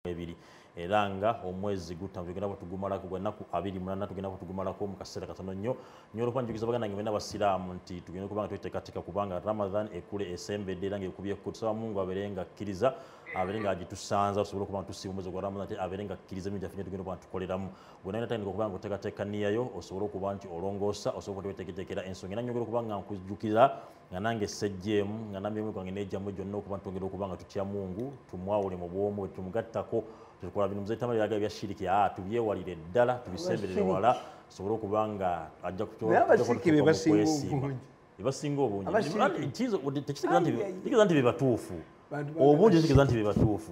ebiri era nga omwezi gutambula tugenda kutugumalako gwannaku 28 tugenda kutugumalako mu kaseera katono nnyo olw'okwanjukiza baganda nge bena abasiraamu nti tugenda kubanga tweteekateeka kubanga Ramadan ekule esembedde era ng'ekubyeko tusaba Mungu abeere nga akkiriza abeere nga agitusanza tusobole okuba tusiima omwezi gwa Ramadan ate abeere nga akkiriza ebintu byaffe tugenda okuba tukoleramu gwe naye natandika okuba nga oteekateeka nniyayo osobole okuba nti olongoosa osobola okuba tweteeketeekera ensonga era nyongera okuba nga nkujjukira nga nange sejjeemu nga nambyemu gwange n'ejjamu gyonna okuba ntongera okuba nga tutya Mungu tumwawule mu bwomu bwe tumugattako tukola bintu mzee Tamale yaga bya shiriki tubyewalire ddala tubisemberere wala sobola okuba nga ajja kutola basinga obungi kizo tekitegeza nti bebatuufu obungi tekitegeza nti bebatuufu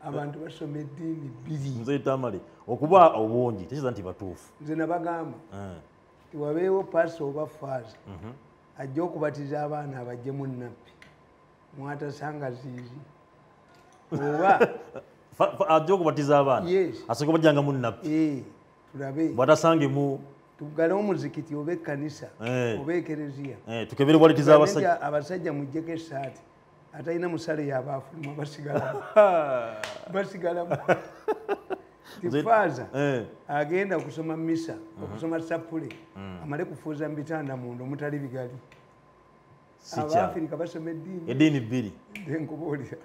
abantu basoma eddiini bbiri mzee Tamale okuba obungi tekitegeza nti batuufu nze nabagamba tiwabeewo paaso oba faaza ajja okubatiza abaana abajjemu nnabbi mwatasanga ziizi oba ajja okubatiza abaana asooka bajjanga mu nnabbi tulabe bwatasangemu tugale omuzikiti oba ekkanisa oba ekereziya tukebere bwalitiza abasajja mujjeko essaati atalina musale yabaafuluma basigalamu tifaaza agenda okusoma misa okusoma sapule amale kufuuza mu bitanda munda omutali bigali Abafrika basoma eddiini bbiri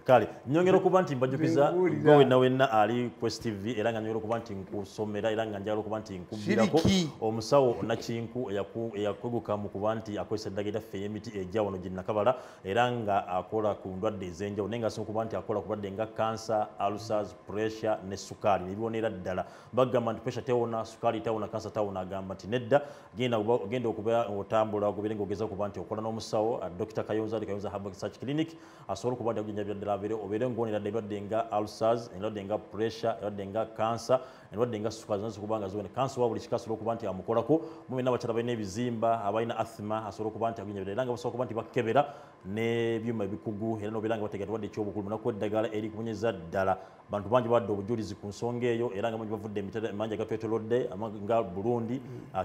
kale nyongera okuba nti mbajjukiza gwe wenna ali Quest TV era nga nyongera okuba nti nkusomera era nga njagala okuba nti nkubbirako omusawo Nakinku eyakweguka mu kuba nti akozesa eddagala lyaffe ey'emiti ejja wano gye Nakabala era nga akola ku ndwadde ez'enjawulo naye nga asinga okuba nti akola ku ndwadde nga kansa, ulcers, pressure ne sukaali nebibonera ddala bagamba nti pressure tewona, sukaali tewona, kansa tewona agamba nti nedda genda okuba otambula ogobeere ng'ogeza okuba nti okola n'omusawo Dr. Kayonza Herbal Research Clinic asobola okuba nti akujanjabira ddala obeere ng'onera endwadde nga ulcers, endwadde nga pressure, endwadde nga cancer, endwadde nga sukaali zonna okuba nga ziwone kansa wa buli kika asobola okuba nti amukolako mube n'abakyala balina ebizimba abalina asthma asobola okuba nti akujanjabira era nga basobola okuba nti bakebera n'ebyuma ebikugu era n'obeera nga bategeka endwadde eky'obukulu munaku eddagala erikunyeza ddala bantu bangi badde obujulizi ku nsonga eyo era nga bangi bavudde emanyi agatwetolodde nga Burundi,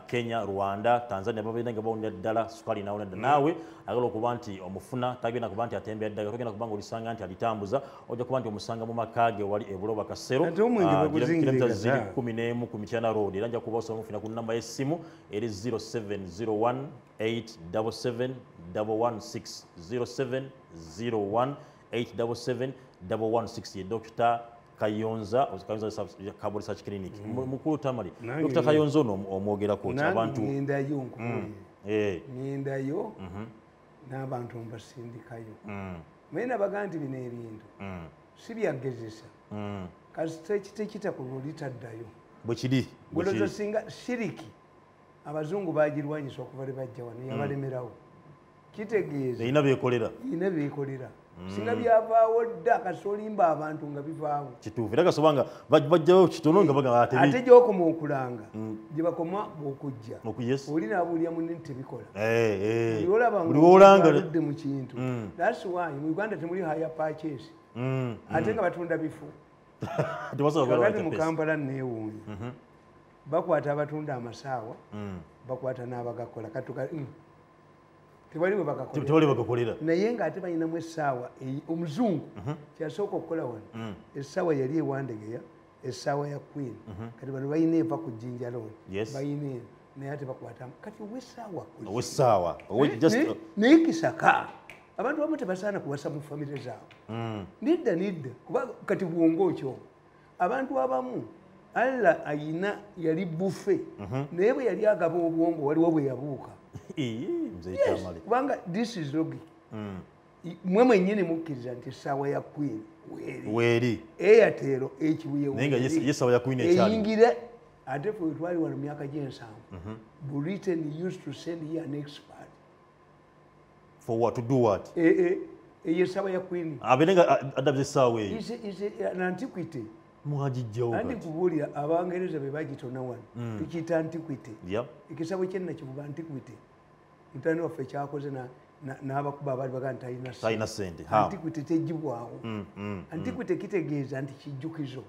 Kenya, Rwanda, Tanzania babeera nga bawonera ddala sukaali nawona ddala naawe agala okuba nti omufuna tagenda kuba nti atembera ddagala togenda kuba nga olisanga nti alitambuza ojja kuba nti omusanga mu maka ge wali ebuloba Kasero kilomita 11 ku Mityana Road era nja kuba osobola okufuna ku nnamba y'essimu eri 0701 877 116 0701 877 116 ye Dr. Kayonza Herbal Research Clinic mukulu Tamale Dr. Kayonza ono omwogerako abantu ngendayo n'abantu mbasindikayo naye nabaga nti bino ebintu si byagezesa kasita tekitakulwa litaddayo bwe kiri gwelozo singa shiriki abazungu bagirwanyisa okuva le bajja wano yabalemerawo kitegeeza ina beekolera singa byavaawo dda kasolimba abantu nga bivaawo kituufu era kasobanga bajjawo kitono nga bagamba ate gyokoma okulanga gye bakoma okujja oli naabuulya munne tebikola buli wolanga aludde mu kintu that's why mu Uganda temuli higher purchase ate nga batunda bifo kakati mu Kampala neewuunya bakwata abatunda amasaawa bakwata n'abagakola tebali bagakolera naye ng'ate balinamu essaawa omuzungu kyasooka okukola wano essaawa yali ewandegeya essaawa ya Queen kati bano balina eva ku Jinja Road balina eno naye ate bakwatamu kati owessaawa naye kisaka abantu bamu tebasaana kuwasa mu famire zaabwe nedda kuba kati bwongo okyo abantu abamu alla ayina yali bufe naye bwe yali agaba obwongo waliwo bwe yabuuka kubanga this is logic mwe mwennyini mukkiriza nti essaawa ya Queen weeri Airtel eyingira ate fe wetwali wano myaka gy'ensanvu Britain used to send here an expert for what to do what eyo essaawa ya Queen abeerenga adabya essaawa eyo an antiquity mwagijjawo andi kubuulira Abangereza be bagitona wano tukiyita antiquity ekisabo kyennakivuga antiquity mutani waffe kyakoze n'abakuba abaali bagaa nti talina ssente antiquity tegibwawo antiquity kitegeeza nti kijjukizo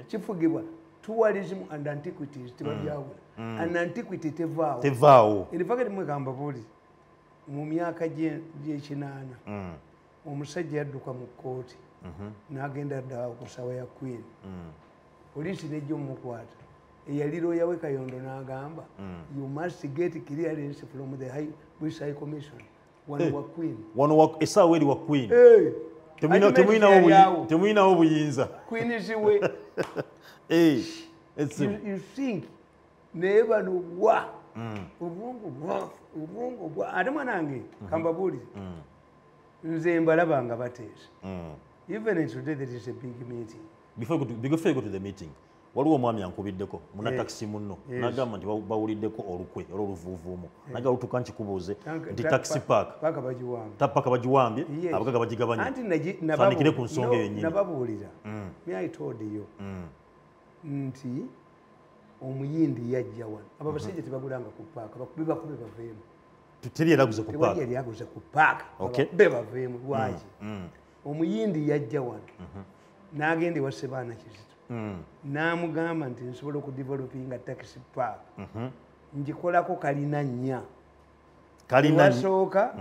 kifugibwa tourism and antiquities tebabyawula an antiquity tevaawo erifakati mwegamba buuli mu myaka gy'ekinaana omusajja yadduka mu kkooti n'agenda dda ku ssaawa ya Queen. Poliisi nejja omukwata. Eyali looya we Kayondo n'agamba you must get clearance from the Bush High Commission. Wano wa Queen. Wano essaawa eri wa Queen. Temuyinawo buyinza. Queen is we. You think naye bano wa obwongo bwa ate mwanange kambabuulire nze mbalaba nga bateesa. Even today there is a big meeting. Before you go to the meeting, waliwo omwami yankubiddeko muna taxi munno n'agamba nti bawuliddeko olukwe olw'oluvuuvuumu naga lutuka nkikubuuze nti taxi park paka bagiwambye abagaga bagigabanya tandikire ku nsonga yennyini. Nababuulira I told you nti omuyindi yajja wano abo abasajja tebagulanga ku paaka bakube baveemu teri yalaguze ku paaka tewali yalaguze ku paaka be baveemu lwaki omuyindi yajja wano n'agenda ewa Ssebaana Kizito n'amugamba nti nsobola okudevelopinga taxi park ngikolako kalina nnya wasooka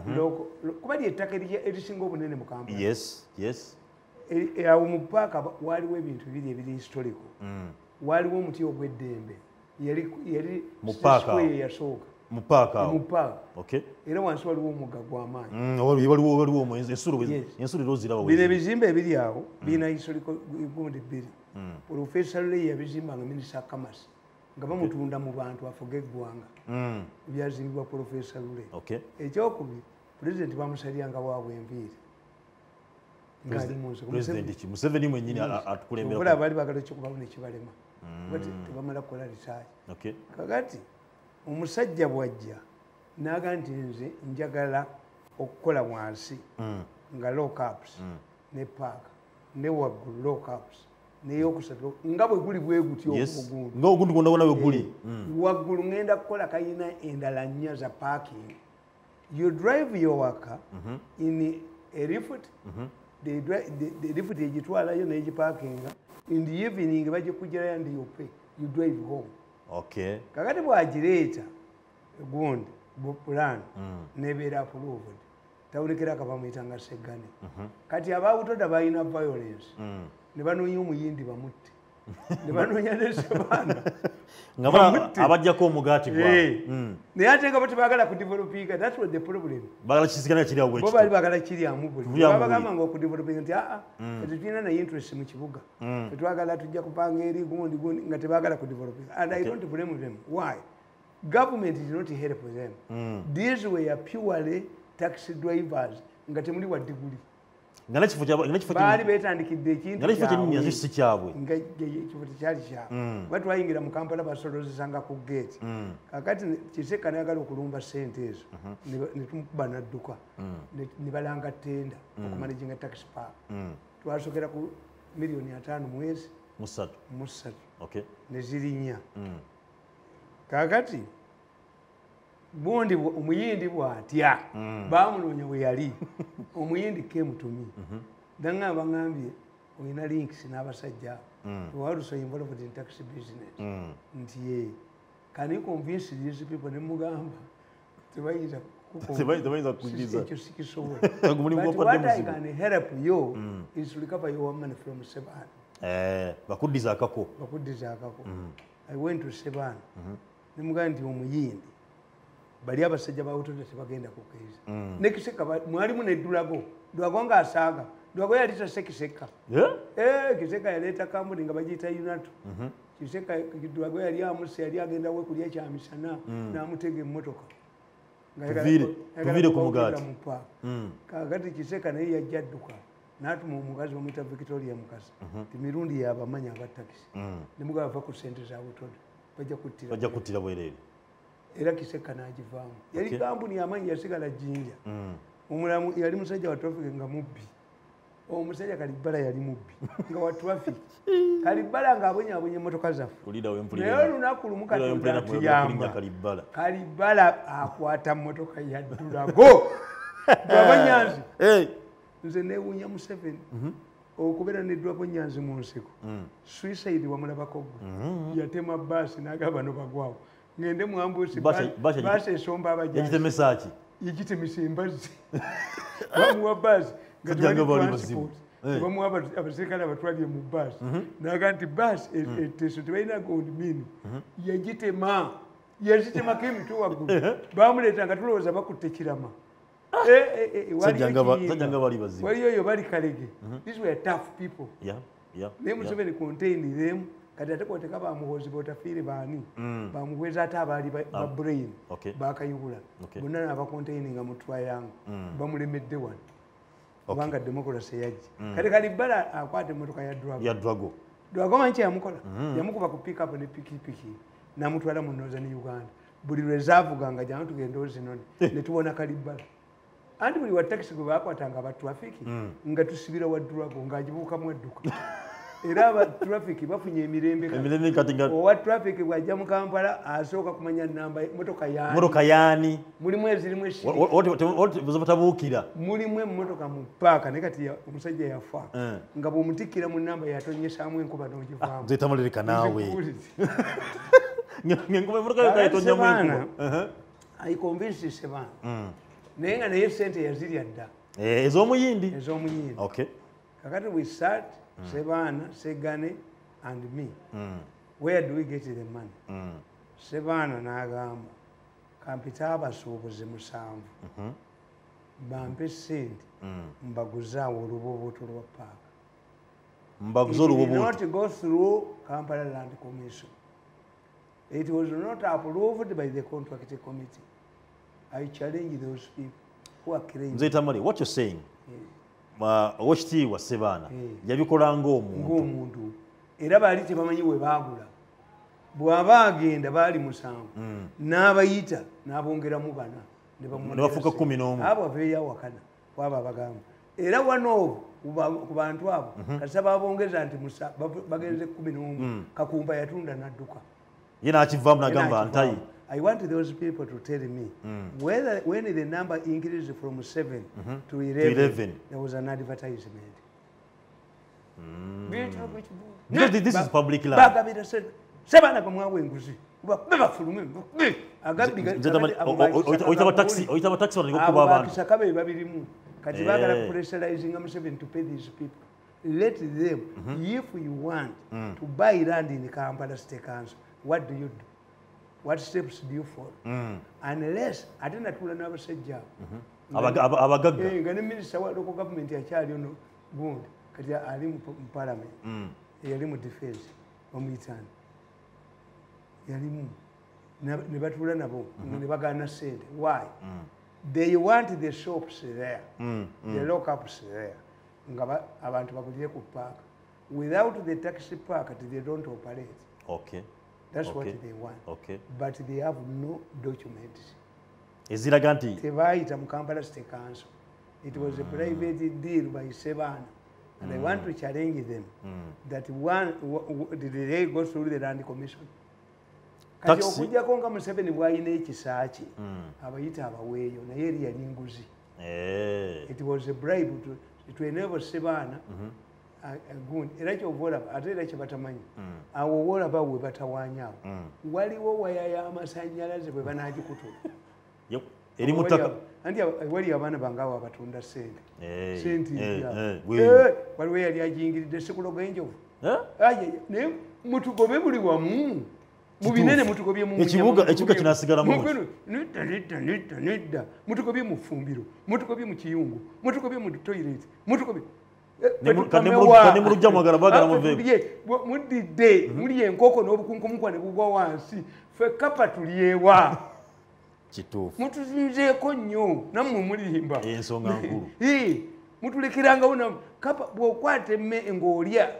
kuba lyettaka erisinga obunene mu Kampala. Awo mu paaka waliwo ebintu bibiri ebiri historical. Waliwo omuti ogw'eddembe yali square yasooka mu paaka era wansi waliwo omugga gw'amaanyi waliwo ensulo rozirawo. Bino ebizimbe ebiri awo birina historical gundi bbiri. Professor Lule yabizimba nga minisita Kamasi nga bamutunda mu bantu afuga eggwanga byazimbibwa Professor Lule. Ekyokubiri pulezidenti bamusalyanga waabwe enviiri ngali munsi Museveni mwennyini atukulembera abaali bagala ekyokubawo nekibalema tebamala kukola risaaki. Kakati omusajja bwajja n'aga nti nze njagala okukola wansi nga lockups ne paaka ne waggulu lockups neyokusatu nga bwe guli bwe gutyo ogundi gwonna wona bwe guli waggulu ngenda kukola kayina endala nnya za parking. You drive your worker in a lift. The lift egitwalayo n'egiparkinga in the evening bagikugirayo and you pay. You drive home. Kakati bwagireeta gundi plan nebeera approved tawulekera akabamuyitanga Seggane. Kati abawutoda balina violence ne banoonya omuyindi bamutte ne banoonya ne Ssebaana abajjako omugaati naye ate nga bo tebagala kudevelopinga. That's what the problem. Bagala kisigana kiri awo bo bali bagala kiri amu buli babagamba nga okudevelopinga nti tetulina naye interest mu kibuga tetwagala tujja kupanga eri gundi nga tebagala kudevelopinga. And I don't blame them. Why? Government did not help them. These were purely taxi drivers nga temuli wa diguli baali beetandikidde ekintu kyabwe nga ekifo tekyali kyabwe batwayingira mu Kampala basolozesanga ku geeti. Kakati Kiseka nayagala okulumba ssente ezo ne tumukuba n'adduka ne balanga ttenda okumanaginga taxi park. Twasokera ku $5,000,000 mwezi musatu ne ziri 4. Kakati bundi omuyindi bw'atya baamunoonya we yali omuyindi kemutumi danga bangambye olina links n'abasajja also involved in taxi business nti ye can you convince these people ne mugamba tebayinza kukuyiza ekyo sikisobola but what I can help you is to recover your money from Ssebaana bakuddiza akako I went to Ssebaana ne mugamba nti omuyindi bali abasajja bawutoda tebagenda kukkiriza ne Kiseka mwalimu neddulago Dwago nga asaaga Dwago yaleta Kiseka Kiseka yaleeta kambuni nga bagiyita Yunato Kiseka Dwago yali amuse yali agenda we kulya kyamisana n'amutega emmotoka tuvire ku mugaati kakati Kiseka naye yajja adduka n'atuma omukazi bamuyita Victoria Mukasa ti Mirundi yabamanya abatakisi ne mugaba va ku ssente za butoda bajja kuttira bwereere era Kiseka n'agivaamu yali kampuni yamanyi yasigala Jinja omulamu yali musajja wa traffic nga mubbi omusajja Kalibala yali mubbi nga wa traffic Kalibala ng'abonyaabonye emmotoka zaffe naye olunaku lumu Katonda Kalibala akwata mmotoka yaddulago Dwago nze neewuunya Museveni okubeera neddwako Nyanzi mu nsiko suicide wamulabako gwe yatema baasi n'agamba bano bagwawo ngende mu ambusi baasi esomba abajaji yigitemesa embazzi bamuwa baasi nga transport bamuwa abaserikale abatwalye mu bus naga nti bus eteso tebalina gold mine yagitema yazitemako emitwe waggulu bamuleeta nga tulowooza bakutte kirama waliyo oyo bali kalege. These were tough people. Naye Museveni contained them. Kati ate kwoteka bamuhozi botafiire baani bamuweza ate abaali ba brain bakayibula bonna nabacontaininga mu triangle bamulemedde wano kubanga democracy yajja kati Kalibala akwata emmotoka ya Drago manyi kyeyamukola yamukuba ku pick up ne pikipiki namutwala mu Northern Uganda buli lwezavuganga jama tugenda ozinone ne tubona Kalibala anti buli wa taxi gwe bakwatanga aba traffic nga tusibira wa Drago ng'agibuukamu edduka era aba traffic bafunye emirembe owa traffic bwajja mu Kampala asooka kumanya namba motoka yaani mulimu ezirimu batabuukira mulimu emmotoka mu paaka naye kati omusajja yafa nga bw'omutikkira mu namba yatonyesaamu enkuba n'ogivaamu zetamalirika naawe aiconvinsi Sebaana naye nga naye sente yazirya dda ez'omuyindi kakati we start Sebaana, Segane and me. Where do we get the money? Sebaana n'agamba kampita abasuubuzi musanvu bampe sente mbaguze awo oluboobooto lwa paaka. Mbaguze oluboobooto. It did not go through Kampala Land Commission. It was not approved by the contract committee. I challenge those people who are claiming. Mzee Tamale, what you're saying? Owekitiibwa Sebaana yabikola ng'omuntu era baali tebamanyi we baagula bw'aba agenda baali 7 n'abayita n'abongeramu 4 ne bafuuka 11 abo aveeyo awakana kwabo abagamba era wano ku bantu abo kasa babongeza nti bagenze 11 Kakumba yatunda n'adduka ye n'akivaamu n'agamba ntayi. I want those people to tell me whether when the number increased from 7 to 11, there was an advertisement. Because this is public land. Sebaana kumwawe nguzi. Oitaba taxi wanikuba abantu. Kisakabe babirimu. Kati bagala pressurizing Museveni to pay these people. Let them, if you want to buy land in Kampala State Council, what do you do? What steps do you follow? Unless ate natula n'abasajja abagagga nga ne minisita wa local government yakyali ono gundi kati ali mu parliament yali mu defense omuyitani yalimu ne batula nabo ne bagaana sente. Why? They want the shops there, the lockups there nga abantu bagulire ku park. Without the taxi park they don't operate. That's what they want. But they have no documents. Eziraga nti tebayita mu Kampala State Council. It was a private deal by Sebaana. And I want to challenge them that did they go through the Land Commission? Kati okujjako nga Museveni bw'alina ekisa kye abayita abaweeyo naye eri yali nguzi. It was a bribe to enable Sebaana era kyovola ate era kye batamanyi awo wolaba we batawaanyaawo waliwo waya y'amasannyalaze bwe banaagikutula eri mutaka anti wali abaana bangawo abatunda sente waliwo yali agiyingiridde sekuloga enjovu naye mutugobe buli wamu mu binene mutugobye mu ekibuga kinasigala mu nedda mutugobye mu ffumbiro mutugobye mu kiyungu mutugobye mu toilet mutugobye mudidde muli enkoko n'obukunkumukwa ne bugwa wansi ffe kapa tulyewa mutuzinzeeko nnyo nammwe mulimba ensonga nkulu mutulekerangawo kapa bw'okwata emme ng'olya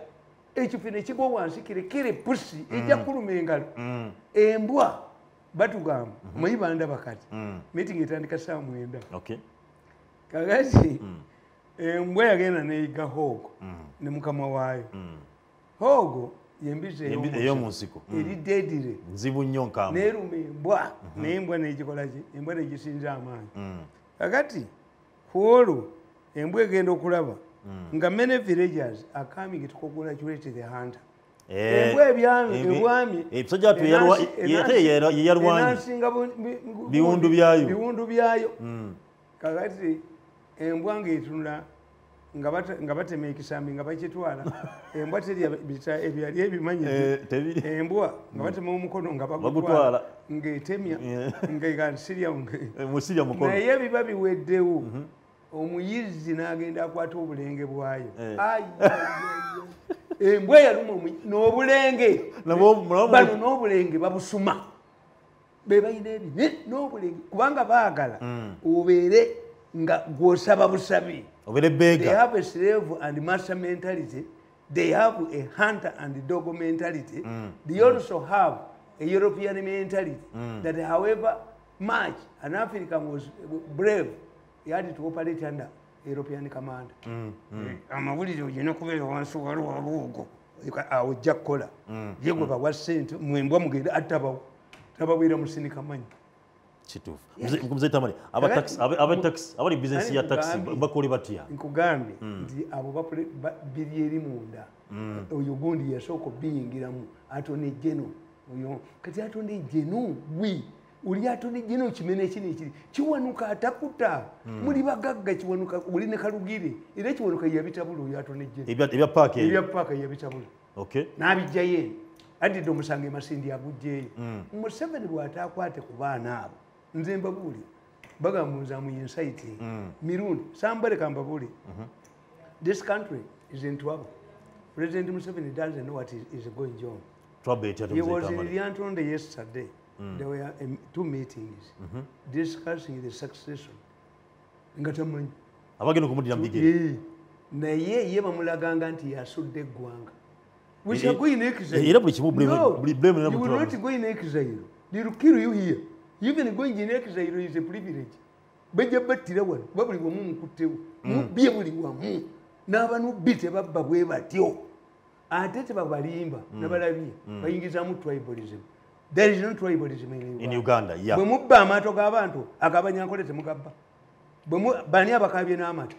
ekifi ne kigwa wansi kirekere pusi ejja kuluma engalo embwa batugamba omanyi bandaba kati meeting etandika saa 9 kakati embwa yagenda neyiga hoogo ne mukama waayo hoogo yembizi ey'omunsiko eri deedire nzibu nnyo nkaamu neeruma embwa naye embwa negikolaki embwa negisinza amaanyi kakati kwolwo embwa egenda okulaba nga many villagers are coming to congratulate the hunter embwa ebwami enansinga biwundu byayo kakati embwa ng'etunula nga batema ekisambi nga bakitwala embwa terya ebyali ebimanyi embwa nga batema omukono nga bagutwala ng'etemya musirya mukono naye biba biweddewo omuyizi n'agenda akwata obulenge bwayo embwa yaluma n'obulenge bano n'obulenge babusuma be balina ebi n'obulenge kubanga baagala obeere nga gw'osaba busabi. They have a slave and master mentality. They have a hunter and dog mentality. They also have a European mentality that however much an African was brave, he had to operate under European command. Amawulire olina kubeera wansi waliwo aluugo awojja kukola ye gwe bawa ssente mwembwa mugenda attabawo tabawera musinika manyi kituufu mzee Tamale abali bizinesi ya taxi bakole batya nkugambye nti abo biri eri munda oyo gundi yasooka biyingiramu atone jeno oyo kati atone jeno uli atone jeno kimene ekiri kiwanuka atakuta muli bagagga kiwanuka uli ne kalugire era kiwanuka yabitabulu oyo atone jeno ebya paaka yabitabulu n'abijjayo adidde omusange masindi agujjeeyo Museveni bw'ataakwate ku baana abo nze mbabuli bagamba nzamu insight Mirundi somebody kambabuli this country is in trouble. President Museveni doesn't know what is going on. He was in Lyantonde yesterday. There were two meetings discussing the succession. Ngatamanyi abagenda kumudira mbigere naye ye bamulaganga nti yasudde eggwanga which are going exile. Era buli kimu blame you will not go in exile. They will kill you here. Even going in exile is a privilege. Bajja battira wano babuli wamu mukuttewo mubye buli wamu n'abanu bite babba bwe batyo ate tebabalimba nabalabye bayingizaamu tribalism. There is no tribalism in Uganda. Bwe mubba amaato g'abantu agabanyankole temugabba bani abakabye n'amaato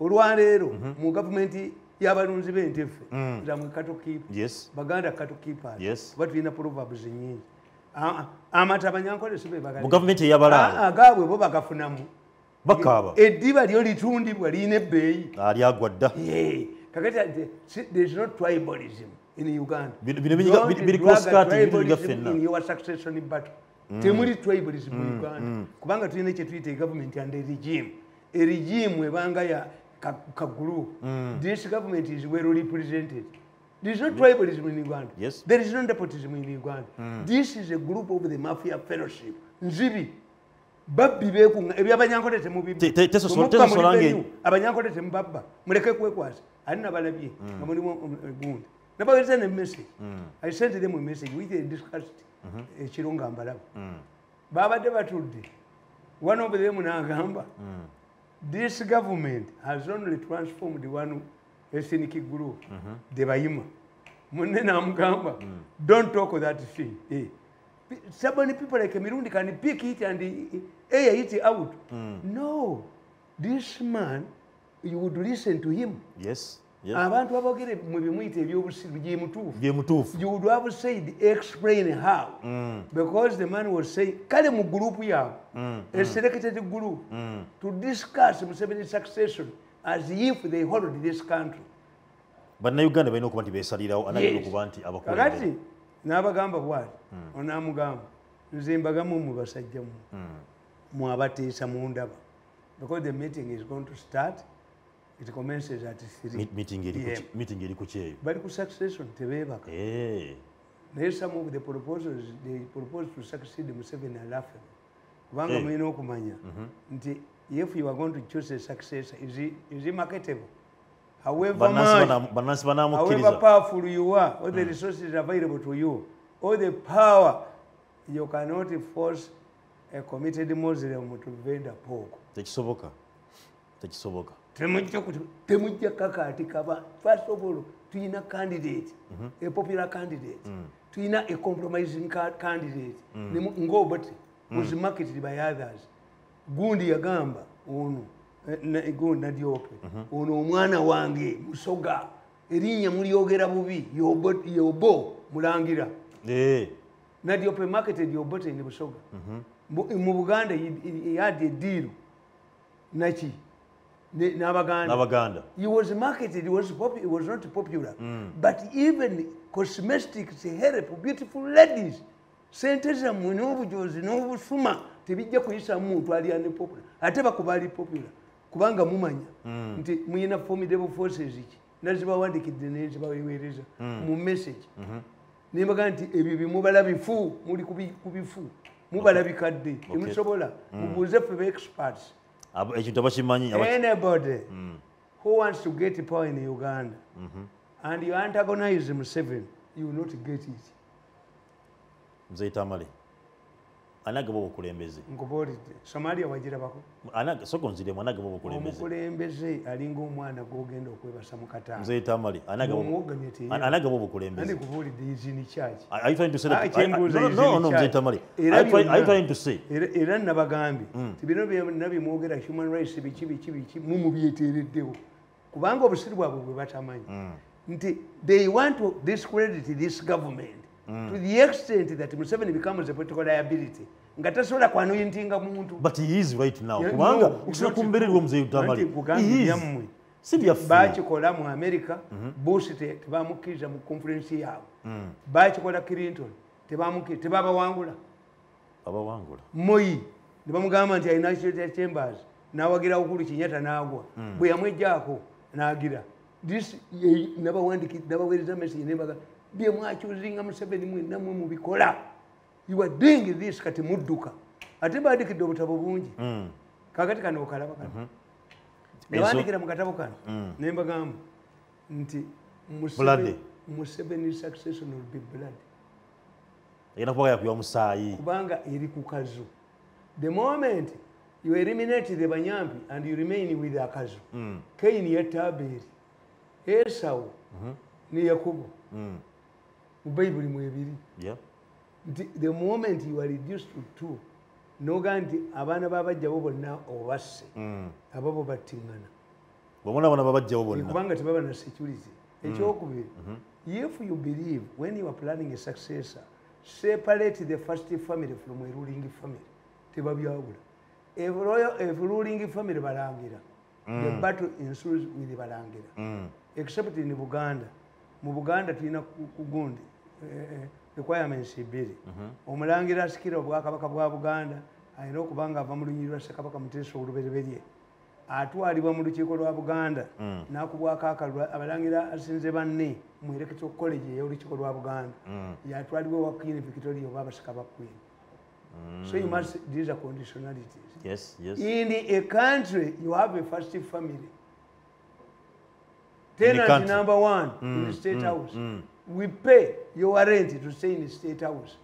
olwaleero mu gavumenti y'abalunzi b'enteffe zamwe katokipa baganda katokipas kuba tulina proverbs nyingi amata abanyankole sibe bagala mu government y'abalala agaabwe bo bagafunamu bakaba eddiba lyo litundibwa lirina ebbeeyi ali agwadda kakati there is no tribalism in Uganda. Biri cross-cut in your succession battle. Temuli tribalism in Uganda. Kubanga tulina kye tuyita government and a regime. A regime webanga ya kaguru. This government is well represented. There is no tribalism in Uganda. Yes. There is no nepotism in Uganda. This is a group of the mafia fellowship. Nzibi. Babbi beku ebyabanyankole temubibi. Tesosolange abanyankole temubabba. Muleke kwekwasa. Alina balabye. Ngamuli gundi. Nabaweza ne message. I sent them a message which they discussed ekirunga mbalabo. Babadde batudde. One of them n'agamba this government has only transformed one ethnic group. Debayima. Munne n'amugamba don't talk that thing. So many people like Mirundi can pick it and air it out. No. This man, you would listen to him. Yes. Abantu abagere mu bimuyite ebyobusiru gye mutuufu. You would have said explain how. Because the man was saying kale mu group yaabwe a selected group to discuss Museveni's succession as if they hold this country. But na Uganda balina okuba nti beesalirawo anagenda okuba nti abakulembeze. Kakati n'abagamba bwati onaamugamba nze mbagamu mu basajja mu abateesa mu ndaba. Because the meeting is going to start. It commences at 3. Meeting eri ku kyeyo. Bali ku succession tebeebaka. Naye some of the proposals they propose to succeed Museveni are laughing. Kubanga mulina okumanya nti if you are going to choose a successor, is he marketable? However powerful you are, all the resources available to you, all the power, you cannot force a committed Muslim to vend a pork. Tekisoboka. Temujja kakati kaba. First of all, tuyina candidate, a popular candidate. Tuyina a compromising candidate. Ngobati was marketed by others. Gundi yagamba ono gundi nadiope. Ono omwana wange musoga. Erinnya mulyogera bubi yobo mulangira. Nadiope marketed yobote in Busoga. Mu Buganda he had a deal. Nachi. n'Abaganda. He was marketed, he was not popular. But even cosmetics help beautiful ladies. Sente zammwe n'obujozi n'obusuma tebijja kuyisa muntu ali unpopular. Ate bakuba ali popular. Kubanga mumanya nti muyina formidable forces iki. Nazibawandikidde nezibaweereza mu message. Nembaga nti ebyo bimubala bifu muli kubifu. Mubala bikadde. Temusobola. Mubuuze ffe experts. Anybody who wants to get power in Uganda and you antagonize Museveni, you will not get it. Mzee Tamale. Anagabo obukulembeze. Nkubuulidde. Somalia wagirabako. Soko nzire mwanagabo obukulembeze. Omukulembeze alinga omwana gw'ogenda okwebasa mu katanga. Mzee Tamale. Anagabo obukulembeze. Ndikubuulidde is in charge. Are you trying to say that? No, Mzee Tamale. Are you trying to say? Era nabagambye. Tibino nabi mwogera human rights biki mumubyeteereddewo. Kubanga obusiru bwabwe bwe batamanyi. Nti they want to discredit this government. To the extent that Museveni becomes a political liability. Ngatasola kwa anointinga muntu. But he is right now. Kubanga ukisha kumbererwa Mzee Tamale. He is. Sibya bakikola mu America, Bush tebamukiriza mu conference yaabwe. Bakikola Clinton tebamukiriza tebabawangula. Abawangula. Moi nebamugamba nti ayina chambers nawagira ukulu Kinyata naagwa. Bwe yamwejjaako naagira. This nabaweereza message nembaga bye mwakyuzinga Museveni namwe mubikola. You are doing this kati mudduka. Ate baandikidde obutabo bungi. Kakati kano okalaba kano. Nebaandikira mu katabo kano. Nembagamba nti Museveni's succession will be blood. Era kuba yakuwa musaayi. Kubanga eri ku kazu. The moment you eliminate the Banyampi and you remain with the Akazu. Kaini yataberi. Esau ni Yakubu. Bible mwebiri. Yeah. The moment you are reduced to two, no ganti abana babajjawo bonna obasse. Ababo battingana. Bomona bana babajjawo bonna. Kubanga tebaba na security. Ekyokubiri. If you believe when you are planning a successor, separate the first family from a ruling family. Tebabyawula. If ruling family balangira, the battle ensues with the balangira. Except in Uganda. Mu Buganda tulina kugundi requirements ibiri. Omulangira asikira obwakabaka bwa Buganda ayina okubanga ava mu lunyiriri lwa Ssekabaka Muteesa olubereberye. Atwalibwa mu lukiiko lwa Buganda n'akubwako akalulu abalangira asinze banne mu Electoral College ey'olukiiko lwa Buganda. Yatwalibwa wa Queen Victoria oba abasika ba Queen. So you must, these are conditionalities. Yes. In a country, you have a first family. Tenant number one in the State House. We pay your rent to stay in the State House.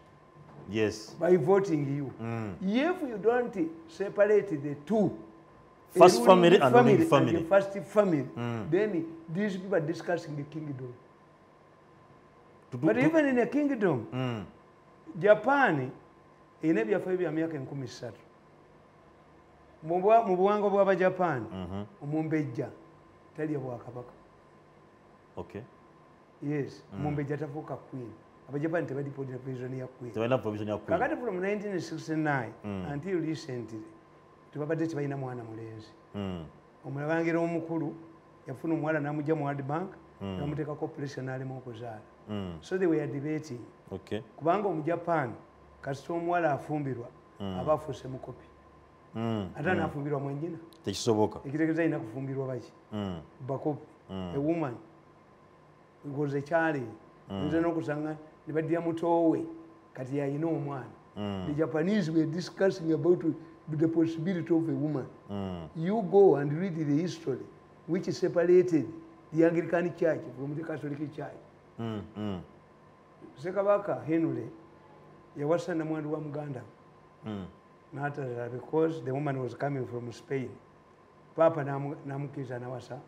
Yes. By voting you. If you don't separate the two, first family and ruling family. And the first family, then these people are discussing the kingdom. But even in a kingdom, Japan, in every affair, we are making commissaire. Mubuwango bwa Japan, Mumbeja, tell you about Kabaka. Okay. Yes, Mumbeja tafuka Queen. Japan tebadi provision ya Queen. Tebadi provision ya Queen. Kakati from 1969 until recently, tubabadde tebalina mwana mulenzi. Omulabangira omukulu yafuna omwana n'amugya mu World Bank n'amuteekako pressure n'alema okuzaala. So they were debating. Okay. Kubanga omu Japan kasita omuwala afumbirwa aba afuuse mukopi. Ate anaafumbirwa mwennyina. Tekisoboka. Ekitegeeza alina kufumbirwa baki? Bakopi. A woman was a challenge. Nze n'okusanga ne baddira mutoowe kati yalina omwana. The Japanese were discussing about the possibility of a woman. You go and read the history which separated the Anglican Church from the Catholic Church. Ssekabaka Henry yawasa namwandu wa Muganda. Because the woman was coming from Spain. Papa namukiriza nawasa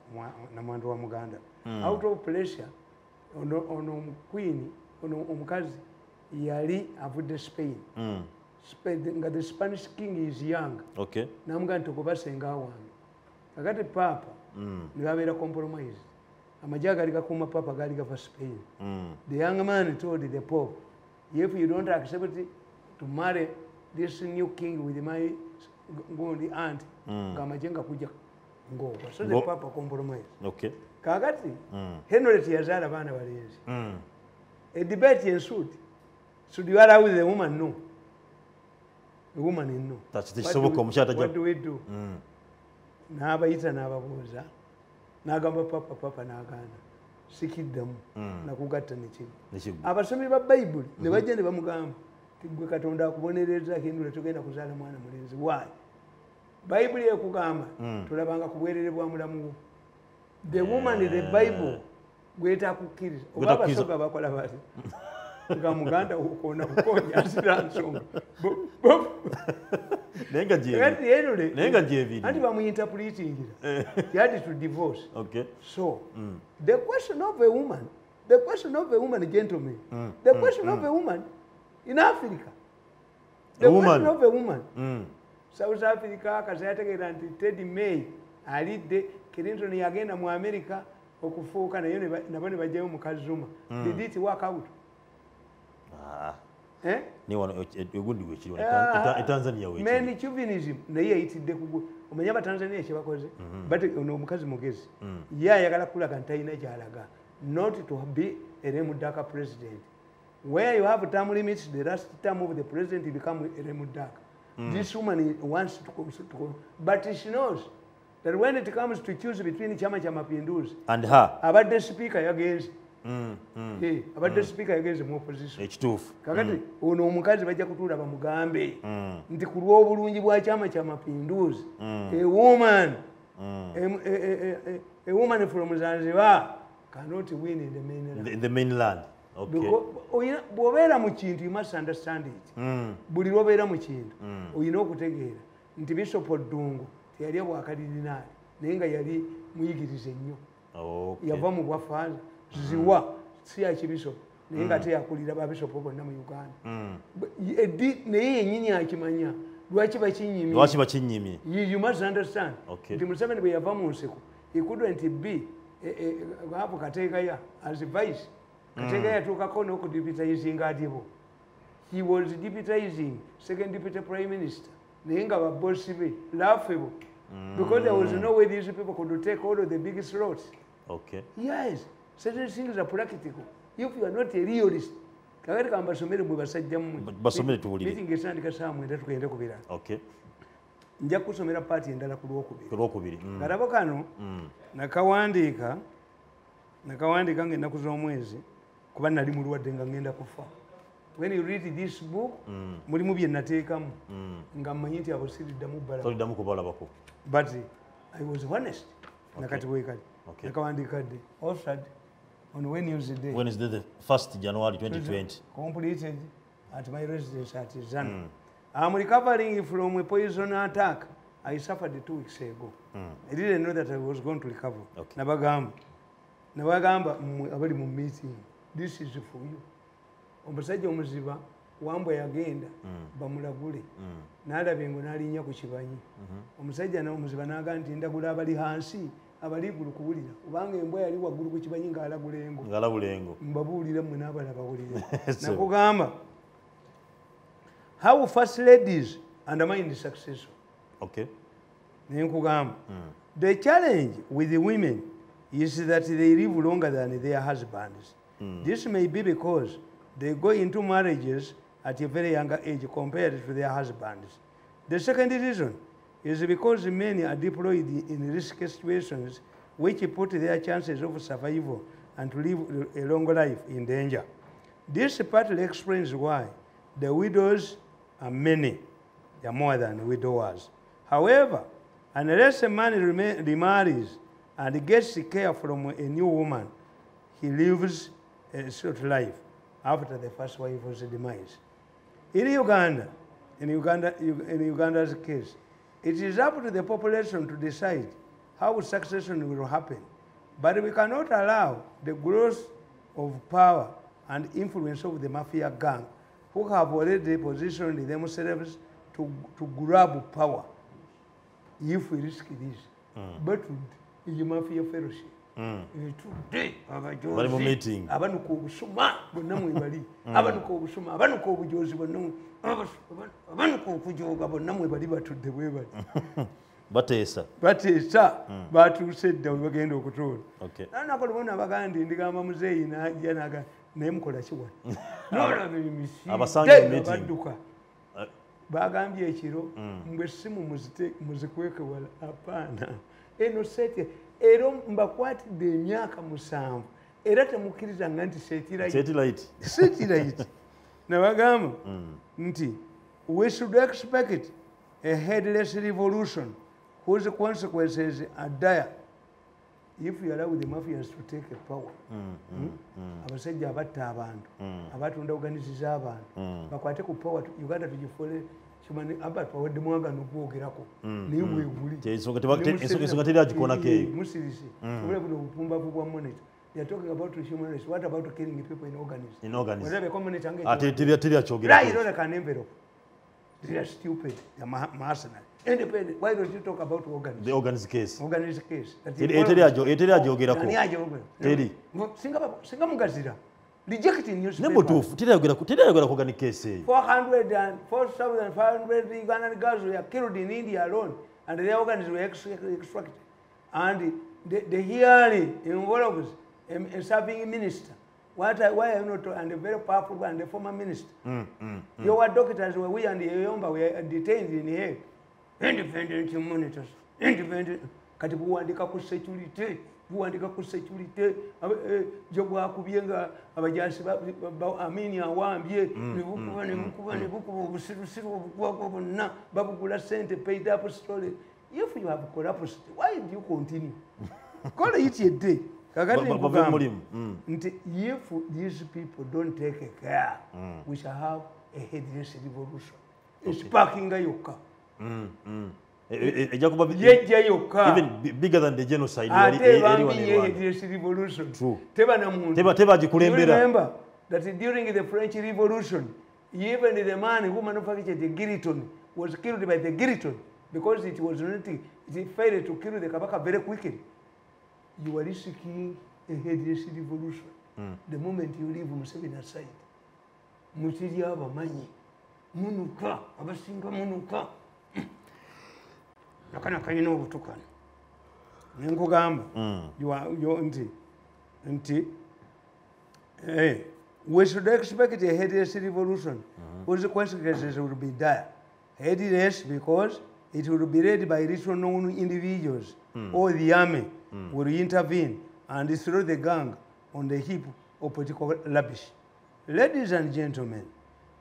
namwandu wa Muganda. Out of pressure ono queen ono omukazi yali avudde Spain. Nga the Spanish king is young. Okay. Namuganda tokubasenga wange. Kakati papa ne babeera compromise. Amajja gali gakuuma papa gali gava Spain. The young man told the Pope, if you don't accept to marry this new king with my aunt, ng'amajje nga kujja ng'okwo. So the Papa compromise. Okay. Kakati, Henry yazaala baana balenzi. A debate ensued. Should you allow the woman? No. The woman is no. That's the what do we do? N'abayita n'ababuuza. N'agamba Papa n'agaana. Sikiddamu. Nakugatta n'ekigo. Abasomi ba Bayibuli ne bajja ne bamugamba. Gwe Katonda akubonereza Henry tugenda kuzaala mwana mulenzi. Why? Bayibuli ekugamba tulabanga ku bwerere bwa mulamu. The woman in the Bible gweta kukkiriza. Oba abasoga bakola bati. Nga muganda ukona kukonya asira nsonga. Nenga jevi. Anti bamuinterpreting. He had to divorce. Okay. So, the question of a woman, gentlemen, the question of a woman in Africa, the question of a woman, South Africa, kazategera nti Teddy May, alidde Clinton yagenda mu America okufuuka nayo nabone bajjayo mukazi Zuma. Did it work out? Ni wano egundi wekiri Tanzania wekiri. Many chauvinism naye yayitidde kugwe. Omanya ba Tanzania kyebakoze. But ono omukazi mugezi. Ye ayagala kulaga ntayina kyalaga. Not to be a Remudaka president. Where you have term limits, the last term of the president become a Remudaka. This woman wants to go, but she knows that when it comes to choose between Chama cha Mapinduzi and her, about the speaker against about the speaker against the opposition. H2. Kakati ono omukazi bajja kutuula bamugambe nti ku lw'obulungi bwa Chama cha Mapinduzi a woman from Zanzibar cannot win in the mainland. In the mainland. Okay. Bw'obeera mu kintu you must understand it. Buli lw'obeera mu kintu oyina okutegeera nti Bishop Odungu teyali bwakadinali naye nga yali muyigirize nnyo. Yava mu bwafaaza ziwa si ya kibishop naye nga teyakulira ba bishop bonna mu Uganda. Naye yennyini akimanya lwaki bakinyimye. You must understand. Nti Museveni bwe yava mu nseko he couldn't be hapo Kategaya as vice. Kategaya yatuukako n'okudiputizing Adibo. He was deputizing second deputy prime minister naye nga babossi be laughable because there was no way these people could take all of the big slots. Okay. Yes, certain things are practical. If you are not a realist, kakati kambasomere bwe basajja mmwe basomere tuwulire meeting esandika saa mwenda tugende ku birala. Okay. Nja kusomera party endala ku lwokubiri. Kalabo kano nakawandiika ng'ennaku z'omwezi kuba nali mulwadde nga ngenda kufa. When you read this book, mulimu bye nateekamu nga mmanyi nti abo siriddamu kubalabako. But I was honest. Nakati weekali. Nakawandiika dde offered on Wednesday, the 1st January 2020. Completed at my residence at Zanu. I'm recovering from a poison attack I suffered 2 weeks ago. I didn't know that I was going to recover. Okay. Nabagamba abali mu meeting. This is for you. Omusajja omuziba wambwa yagenda bamulagule n'alaba engo n'alinnya ku kibanyi. Omusajja n'omuziba n'agamba nti ndagula abali hansi abali gulu kuwulira kubanga embwa yali waggulu ku kibanyi ng'alagula engo. Mbabuulira mmwe n'abala bawulire. Nakugamba how first ladies undermine the success. Okay. Nkugamba the challenge with the women is that they live longer than their husbands. This may be because they go into marriages at a very younger age compared to their husbands. The second reason is because men are deployed in risky situations which put their chances of survival and to live a long life in danger. This partly explains why the widows are many. They are more than widowers. However, unless a man remarries and gets care from a new woman, he lives a short life after the first wife's demise. In Uganda's case, it is up to the population to decide how succession will happen. But we cannot allow the growth of power and influence of the mafia gang who have already positioned themselves to grab power if we risk this. But in the mafia fellowship, today, abanuka obusuma bonna mwebali abanuka obusuma abanuka obujozi bonna abanuka okujooga bonna mwebali batudde bwe bali bateesa batuuse dda we bagenda okutuula nanako lumona abagandi ndigamba muzeeyi najja naga naye mukola kiwa nolaba emisibadduka bagambye ekiro mbwe simu muzikwekewala apaana eno sete era mbakwatidde emyaka 7 era temukkirizanga nti satellite nabagamba nti we should expect a headless revolution whose consequences are dire if you allow the mafias to take a power. Abasajja abatta abantu abatunda organiziza abantu bakwate ku power Uganda tujifole kimani aba pawadde mwanga nokwogerako naye bweguli ensonga teri agikona ke musirisi obule buno obupumbavu bwa monitor. They are talking about human rights. What about killing people in organisms? Whatever community right on an envelope. They are stupid. They are mercenary. Independent. Why don't you talk about organisms? The organism case. Organism case. Singamugazira. Rejecting newspaper. Nebutufu. Tiriagera organic case. 4,500 Ugandan girls were killed in India alone, and their organs were extracted. And the hearing involves a serving minister. Why are you not and a very powerful one, and the former minister? Your doctors were we and the Yomba were detained in here. Independent monitors. Independent. Katibu wandika ku security. Buwandika ku security. Jogwa kubienga abajasi amini awambye ne bukuba busirusiru bwako na babugula sente paid up story. If you have corruption, why do you continue? Call it a day. If these people don't take care, we shall have a headless revolution. It's sparking a yoka. Even bigger than the genocide. Headless revolution. True. Remember that during the French Revolution, even the man who manufactured the guillotine was killed by the guillotine because it was not it failed to kill the Kabaka very quickly. You are risking a headless revolution. The moment you leave Museveni aside, Mutiria Bamanyi, Munuka, Abasinga Munuka. Nakana Kayino Butukan. Nkugamba, you are your auntie. We should expect a headless revolution whose consequences will be dire. Headless because it will be led by little known individuals or the army. Will intervene and destroy the gang on the heap of political rubbish. Ladies and gentlemen,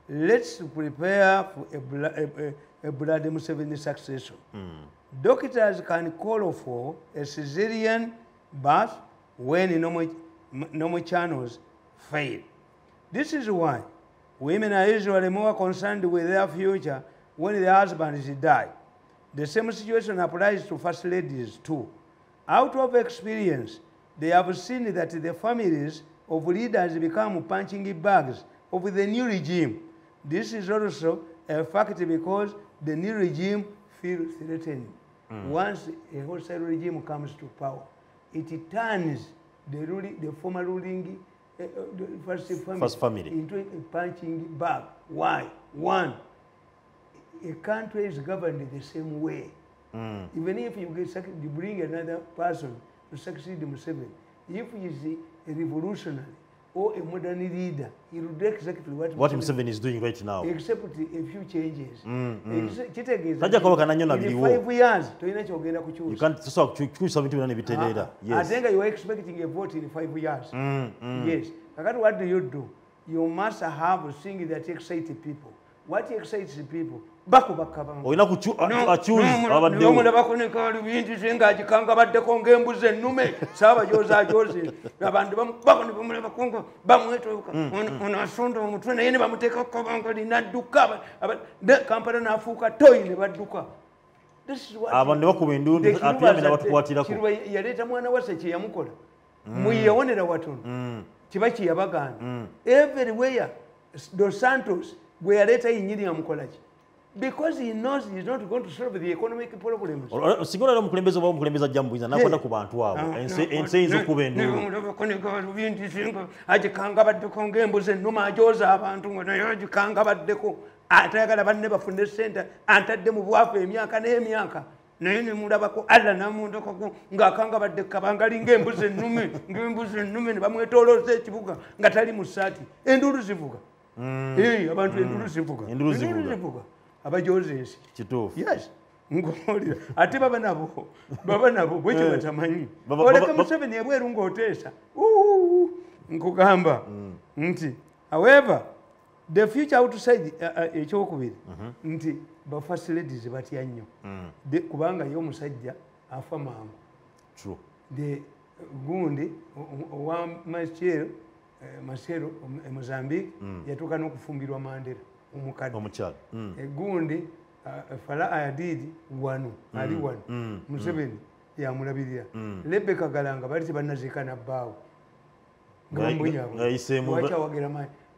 let's prepare for a bloody Museveni succession. Doctors can call for a cesarean birth when normal channels fail. This is why women are usually more concerned with their future when their husbands die. The same situation applies to first ladies too. Out of experience, they have seen that the families of leaders become punching bags of the new regime. This is also a fact because the new regime feels threatened. Once a hostile regime comes to power, it turns the former ruling first family into a punching bag. Why? One, a country is governed the same way. Even if you bring another person to succeed Museveni, if he is a revolutionary or a modern leader, he will do exactly what Museveni is doing right now. Except a few changes. In 5 years, you can't choose something to be later. Yes. I think you are expecting a vote in 5 years. Yes. What do? You must have a thing that excites people. What excites people? Oyina kuchoose abadde bakoneka bintu zenga ajikanga baddeko ngembuze ennume saba joza jozi abantu bakone bamuleba kongo bamwetoka ono asonda omutwe naye ne bamuteeka ko bankali nadduka Kampala nafuuka toyi ne badduka. Abantu bakuba endundu atuyambe n'abatukwatirako. Yaleeta mwana wase kye yamukola muyewonera watono kiba kiyabagana everywhere. Dos Santos bwe yaleeta yinyiri yamukolaki because he knows he's not going to solve the economic problems. Sigora omukulembeze oba omukulembeze ajjambuiza nakwenda ku bantu abo ensi eyinza okuba endulu agikanga baddeko ng'embuzi ennuma ajoza abantu nga naye agikanga baddeko atayagala banne bafune ssente antadde mu bwafu emyaka n'emyaka naye ne mulabako alla namundokako ng'akanga badde kabangali ng'embuzi ennume ne bamwetoolooza ekibuga nga tali mu ssaati enduulu zivuga abantu enduulu zivuga abajooza ensi yes ng'olira ate baba nabo bwekyo batamanyi oleka Museveni ebweru ng'oteesa nkugamba nti however the future outside ekyokubiri nti ba first ladies batya nnyo kubanga ye omusajja afa mangu the gundi owa Masero Mozambique yatuuka n'okufumbirwa Mandela omukadde egundi Fala Ayadidi wano ali wano Museveni yamulabirira Rebecca Galanga bali tebannaziika nabbaawe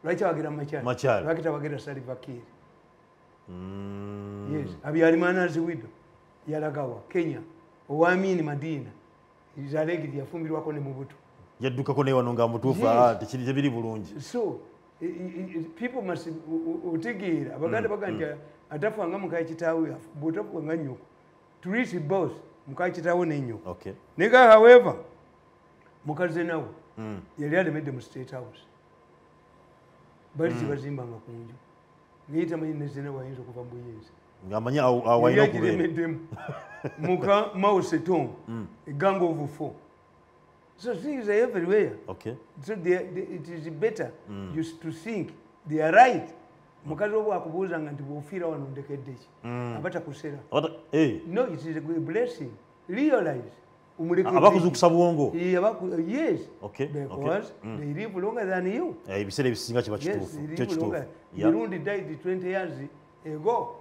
lwaki awagira Machar lwaki tawagira Salva Kiir yes Habyarimana aziwido yalagawa Kenya owamini Madina izalegidi yafumbirwako ne Mobutu yaddukako naye wano nga mutuufu tebiri bulungi so people must utegeera abaganda baganja atafanga mukaye kitaawe bwotafanga nnyoko to reach boss mukaye kitaawe n'ennyoko nega however mukaze nawe yali alemedde mu State House bali kibazimbanga ku nju ngaye tamanyi nezina wayinza okuva mu buyinza ng'amanyi awalina okubeera muka Mao Zedong gang of four. So things are everywhere. So it is better just to think they are right. Mukazi obu akubuuza nga nti bw'ofiira wano ndekedde ki abata kusera no it is a blessing realize abakuzukusa bwongo yes because they live longer than you ebiseera ebisinga kiba kituufu Mirundi died 20 years ago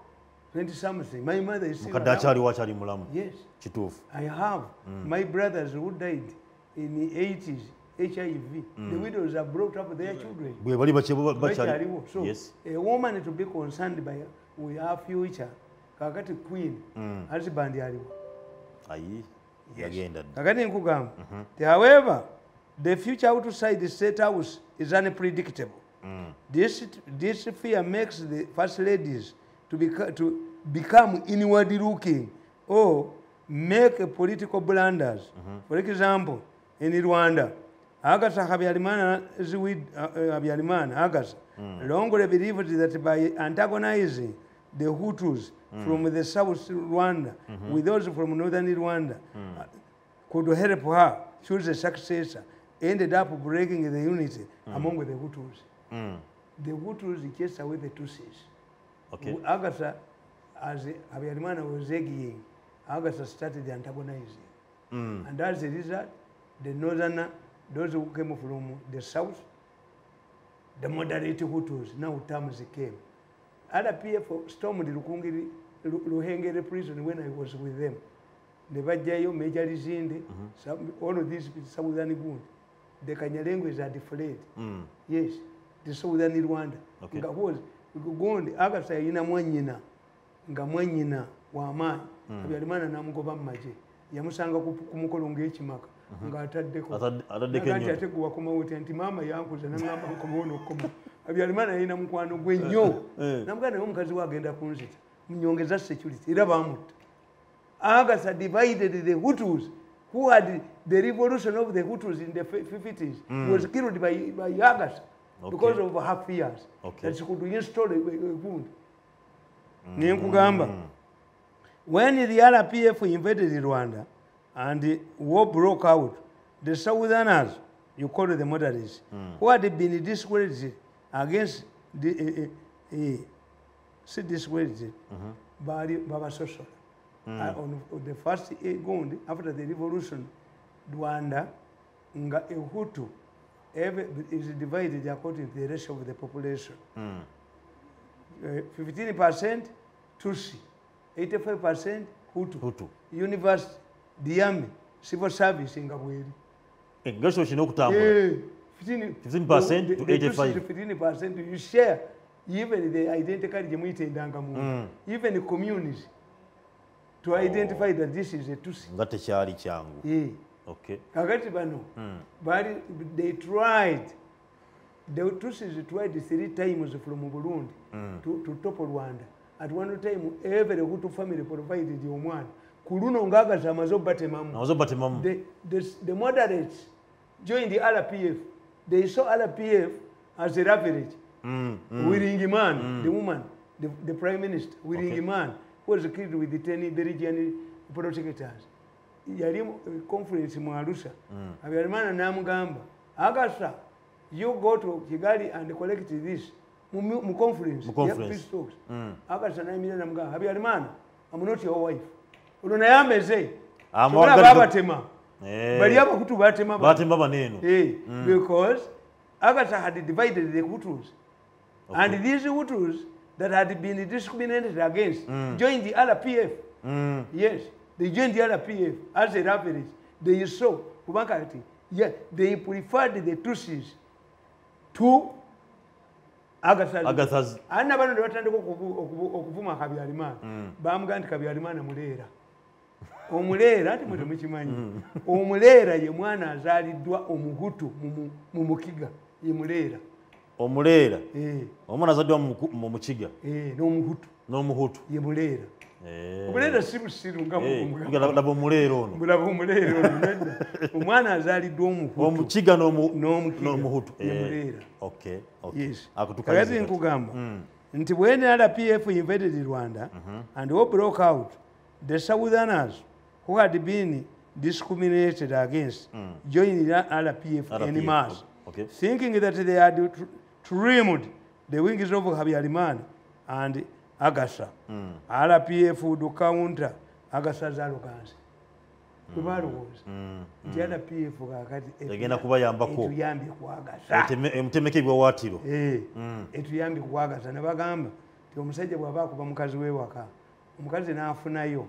20 something my mother is mukadde akyaliwo akyali mulamu yes kituufu I have my brothers who died in the 80s HIV the widows have brought up their children bwe bali bakyaliwo so a woman to be concerned by we have future kakati queen husband aliwo ayi yagenda kakati nkugamba however the future outside the State House is unpredictable this fear makes the first ladies to become inward looking or make political blunders for example in Rwanda Agasa Habyarimana Agasa longly believed that by antagonizing the Hutus from the South Rwanda with those from Northern Rwanda could help her choose a successor, ended up breaking the unity among the Hutus. The Hutus chased away the Tutsis. Agasa, as Habyarimana was egging, Agasa started antagonizing. And as a result, the northerner, those who came from the south, the moderate Hutus, now terms came. Other PF stormed the Ruhengeri prison when I was with them. The Vajayo, Major Rizinde, all of these Southern Gund. The Kanyalengues are deflated. Yes, the Southern Rwanda. Nga was Gund, Agasa ina mwanyina, nga mwanyina wa amani. Habyarimana namugoba maje. Yamusanga kumukolo ng'ekimaka. Nga ataddeko naganja ate gwe wakomawo nti maama yankuza nangamba nkomawo n'okoma Habyarimana yalina mukwano gwe nnyo namugamba naye omukazi we agenda kunzita munyongeza security era baamutta Agasa divided the Hutus who had the revolution of the Hutus in the 50s was killed by Agasa because of her fears that she could install a wound nenkugamba when the RPF invaded Rwanda and the war broke out, the Southerners, you call it the moderates, who had been discouraged against the discouraged by Baba Social. On the first Gund, after the revolution, Rwanda, nga Hutu is divided according to the ratio of the population. 15% Tutsi, 85% Hutu. University. The army, civil service in Gabwiri. English was no time. 15% to 85%. 15% you share even the identical Jemuite in Dangamu, even the communities to identify that this is a Tutsi. Got a Charlie Changu. Okay. Kagatibano. But they tried. The Tutsis tried 3 times from Burundi to topple Rwanda. At one time, every Hutu family provided your one. Kuruno ngagaza amazo batemamu. The moderates joined the RPF. They saw RPF as a ravage. Wiringiman, the woman, the prime minister, Wiringiman, who was killed with the 10 Belgian prosecutors. Yali conference mu Arusha. Habyarimana namugamba, Agasa, you go to Kigali and collect this. Mu conference. Peace talks. Agasa naimira namugamba, Habyarimana, I'm not your wife. Uluna yameze. Amwa babatema. Bali abakutu batema. Batema baneno. Because Agasa had divided the Hutus. And these Hutus that had been discriminated against joined the RPF. Yes, they joined the RPF as a ravage. They saw Kumakati. Yeah, they preferred the Tutsis to Agathas. And never returned to Okuvuma Habyarimana. Bamgant Habyarimana Mulera. Omulera ati mwe mukimanyi. Omulera ye mwana azaliddwa omuhutu mu Mukiga ye Mulera. Omulera. Omwana azaliddwa mu Mukiga. N'omuhutu. Ye Mulera. Omulera si busiru nga laba omulera ono. Mulaba omulera ono nedda. Omwana azaliddwa omuhutu. Omukiga n'omuhutu. Ye Mulera. Okay. Yes. Kati nkugamba nti when RPF invaded Rwanda and what broke out, the Southerners who had been discriminated against joined the RPF en masse, thinking that they had trimmed the wings of Habyarimana and Agasa. RPF would counter Agasa's arrogance. The RPF egenda kubayambako etuyambye kwagasa emutemekebwa watiro etuyambye kwagasa ne bagamba ti omusajja bw'aba akuba mukazi we waka omukazi n'afunayo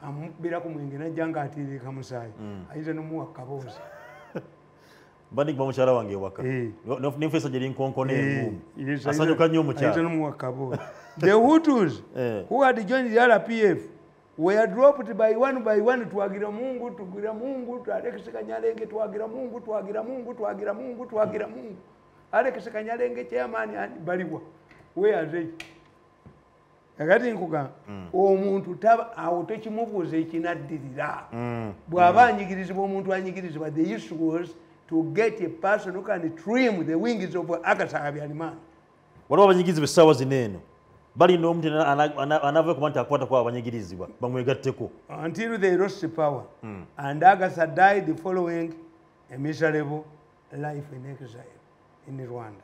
amubira ku mwenge najja nga atiirika musaayi ayinza n'omuwa kaboozi bandikuba mukyala wange ewaka n'enfeesa gye linkonkona engumu asanyuka nnyo omukyala ayinza n'omuwa kaboozi. The Hutus who had joined the RPF were dropped by one twagira Mungu Alexis Kanyalenge twagira Mungu Alexis Kanyalenge chairman baliwa where they agati nkuga omuntu taba awuto kimubuze kinaddirira bwaba anyigirizibwa omuntu anyigirizibwa. The issue was to get a person who can trim the wings of Agasa Habyarimana. Waliwo abanyigirizibwa essaawa zineeno balina omuntu anava kuba nti akwata kwa abanyigirizibwa bamwegatteko until they lost power and Agasa died following a miserable life in exile in Rwanda.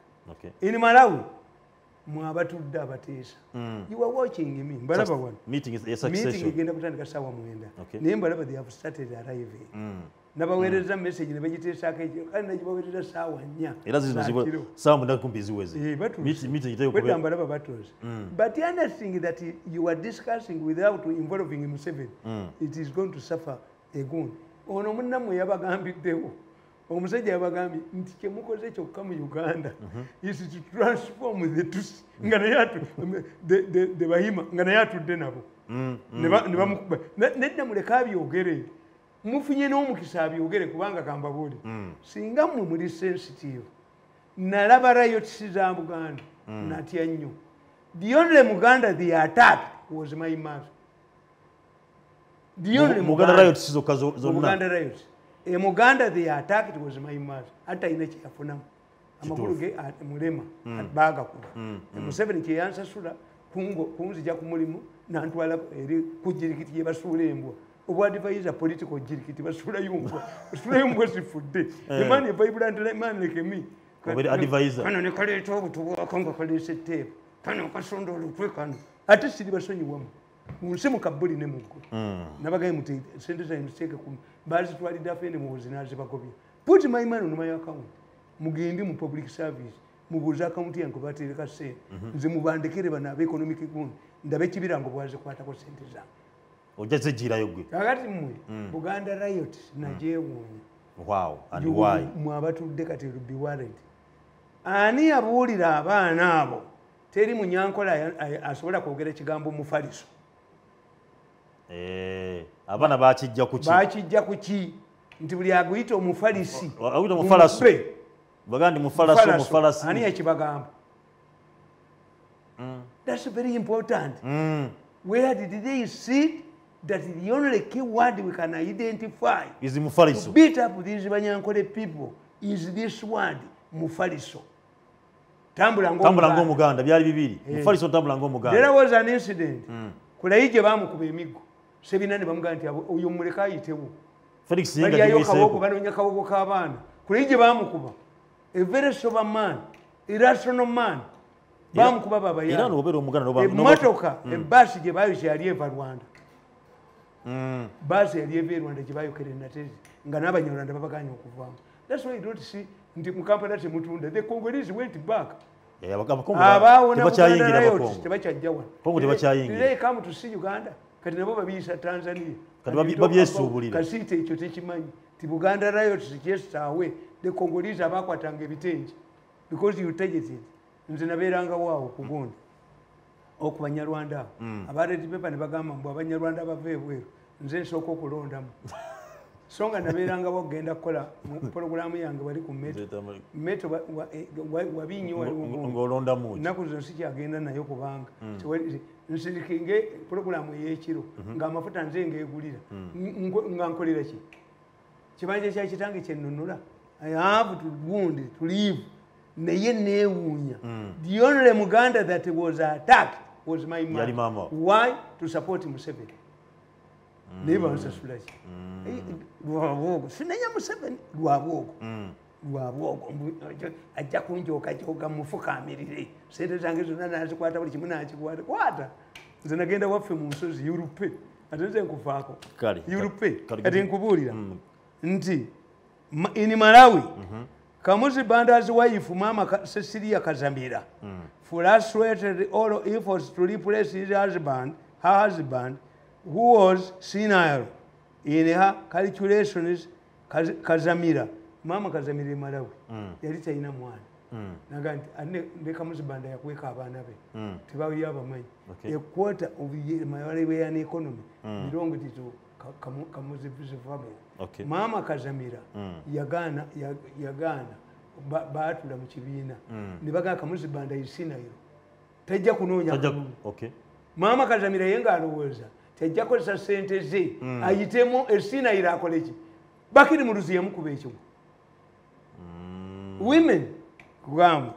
In Malawi mwabatudde abateesa. You were watching me mbalaba wano meeting egenda kutandika ssaawa 9 naye mbalaba they have started arriving. Nabaweereza message ne bagiteesaako ekiro kale nagibaweereza ssaawa 4 era zino ssaawa munda kumpi ziweze mbalaba batuuze. But the understanding that you are discussing without involving Museveni, it is going to suffer again. Ono munnammwe yabagambiddewo omusajja yabagambye nti kyemukoze kyokka mu Uganda is to transform the Tutsi nga naye the Bahima nga naye atudde nabo ne bamukuba nedda muleka abyogere mufunye n'omukisa abyogere kubanga kambabuuli singa mmwe muli sensitive. Nalaba riots za Buganda natya nnyo. The only Muganda they attacked was my mother. The only Muganda riots zonna Muganda riots. A Muganda they attacked was my mother. Hata ine kyafunamu amakulu ge mulema baga kuba Museveni kye yansasula kunzija ku mulimu nantwala eri kujirikiti gye basuula embwa obwadivaiza political jirikiti basuula yumbwa sifudde emani vibrant man like me kano ne kaleeta obutubuwako nga kaleese etteeba kano kasonda olutwe kano ate siri basonyiwamu munsi mukabbuli ne muggulu nabagaye muti sente za mistake bazitwalidde afende mubuzi nazibagobya. Put my money on my account mugende mu public service mubuuza account yange batereka ssente nze mubandikire bano abeconomic gundi ndabe kibirango bwazikwatako sente zange ojja zigirayo gwe kakati mmwe Buganda riot nagyewuunya. Wow, and why? Mwabatudde kati be worried. Ani abuulira abaana abo teri munyankola asobola kwogera ekigambo mufaliso. Abaana bakijja kuki nti buli aguyita omufalisi aguyita omufalaso bagandi mufalasi ani yakibagamba. That's very important. Where did they sit that the only key word we can identify is mufaliso. To beat up these Banyankole people is this word, mufaliso. Tambula ng'Omuganda byali bibiri. Mufaliso tambula ng'Omuganda. There was an incident. Kulaije bamukuba emigo. Sebina ne bamugamba nti uyo muleka ayitewo. Felix Yenga dibiseeko. Banonya kawogo k'abaana. Kulaije bamukuba. A very sober man, irrational man. Bamukuba baba ya. Era n'obeera Omuganda n'oba. Emmotoka, ebbasi gye baayise yali eva Rwanda. Basi yali eva Rwanda gye baayokera Natezi. Nga n'Abanyarwanda babaganya okuvaamu. That's why you don't see nti mu Kampala temutunda. The Congolese went back. Tebakyayingira Bakongo. Tebakyajja wano. Kongo tebakyayingira. They come to see Uganda. Kati nabo babiyisa Tanzania. Kati babyesuubulira. Kasite ekyo tekimanyi. Ti Buganda riots kyesitaawe. The Congolese abakwatanga ebitengi. Because you targeted. Nze nabeeranga waawo ku gundi. Okubanyarwanda. Abareeti pepa ne bagamba mbu Abanyarwanda bava ebweru. Nze nsooka okulondamu. Songa nabeeranga wagenda kukola mu programu yange wali ku meto wabinyi waliwo ng'olonda mu nnaku zino sikyagenda nayo kubanga nsirikinge programu ey'ekiro ng'amafuta nze ngeegulira nga nkolera ki kibanja kya kitange kyennunula I have to gundi to live naye neewuunya the only Muganda that was attacked was my mother. Why? To support Museveni. Neighbor nsasula ki lwabwogo sinenya Museveni lwabwogo ajja kunjooka mufukaamirire sente zange zonna nazikwata buli kimu nakikwata kwata nze nagenda waffe mu nsozi Yurupe ate nze nkufaako Yurupe kati nkubuulira nti in Malawi Kamuzi Banda's wife Mama Cecilia Kazamira frustrated all efforts to replace her husband who was senile in her calculations. Kazamira Mama Kazamira in Malawi yali talina mwana naga nti Kamuzi Banda yakweka abaana be tebawulira abamanyi a quarter of the Malawian economy belonged to Kamuzi family. Mama Kazamira yagaana baatula mu kibiina ne bagamba Kamuzi Banda isinayo tajja kunoonya Mama Kazamira yenga alowooza tajja kozesa sente ze ayitemu esinairo akole ki Bakiri Muluzi yamukuba ekyo women kugamba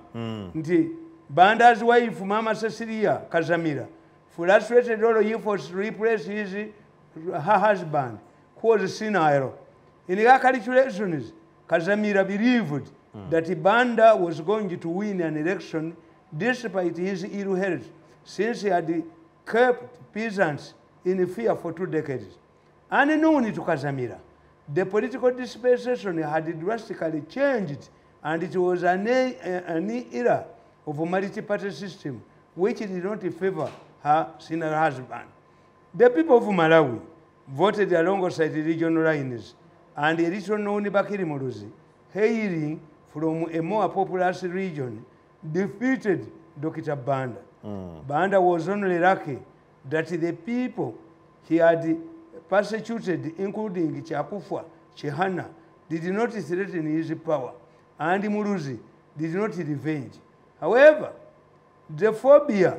nti Banda's wife Mama Cecilia Kazamira frustrated all efforts to replace her husband who was senile. In her calculations, Kazamira believed that Banda was going to win an election despite his ill health, since he had kept peasants in fear for 2 decades. Unknown to Kazamira, the political dispensation had drastically changed, and it was an era of a multi-party system which did not favor her senile husband. The people of Malawi voted alongside regional lines, and a little known Bakiri Muluzi, hailing from a more populous region, defeated Dr. Banda. Banda was only lucky that the people he had persecuted, including Chakufa, Chehana, did not threaten his power, and Muluzi did not revenge. However, the phobia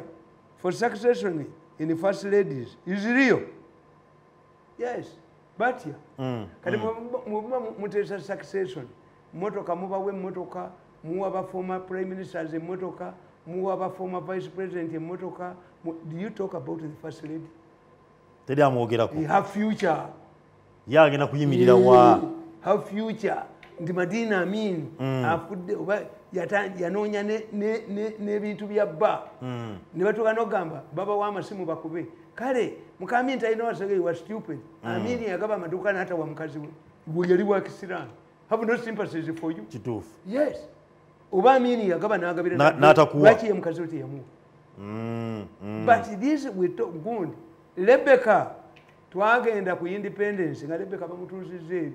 for succession in the first ladies is real. Yes, but yeah. Kati mutesa succession. Motoka mubawe motoka, muwa former prime ministers in motoka, muwa former vice president in motoka. Do you talk about the first lady? Tedi amwogerako. Have future. Yagenda kuyimirira wa. Have future. Ndi Madina Amin afudde oba yanoonya n'ebintu bya bba ne batuuka n'ogamba baba w'amasimu bakube kale Mukamini talina wasege was stupid. Amini yagaba amaduuka n'atawa mukazi we yali wa kisiraani. Have no sympathies for you. Kituufu. Yes. Oba Amini yagaba n'agabira n'atakuwa lwaki ye mukazi we teyamuwa. But this we talk good. Rebecca twagenda ku independence nga Rebecca bamutuuzizza eri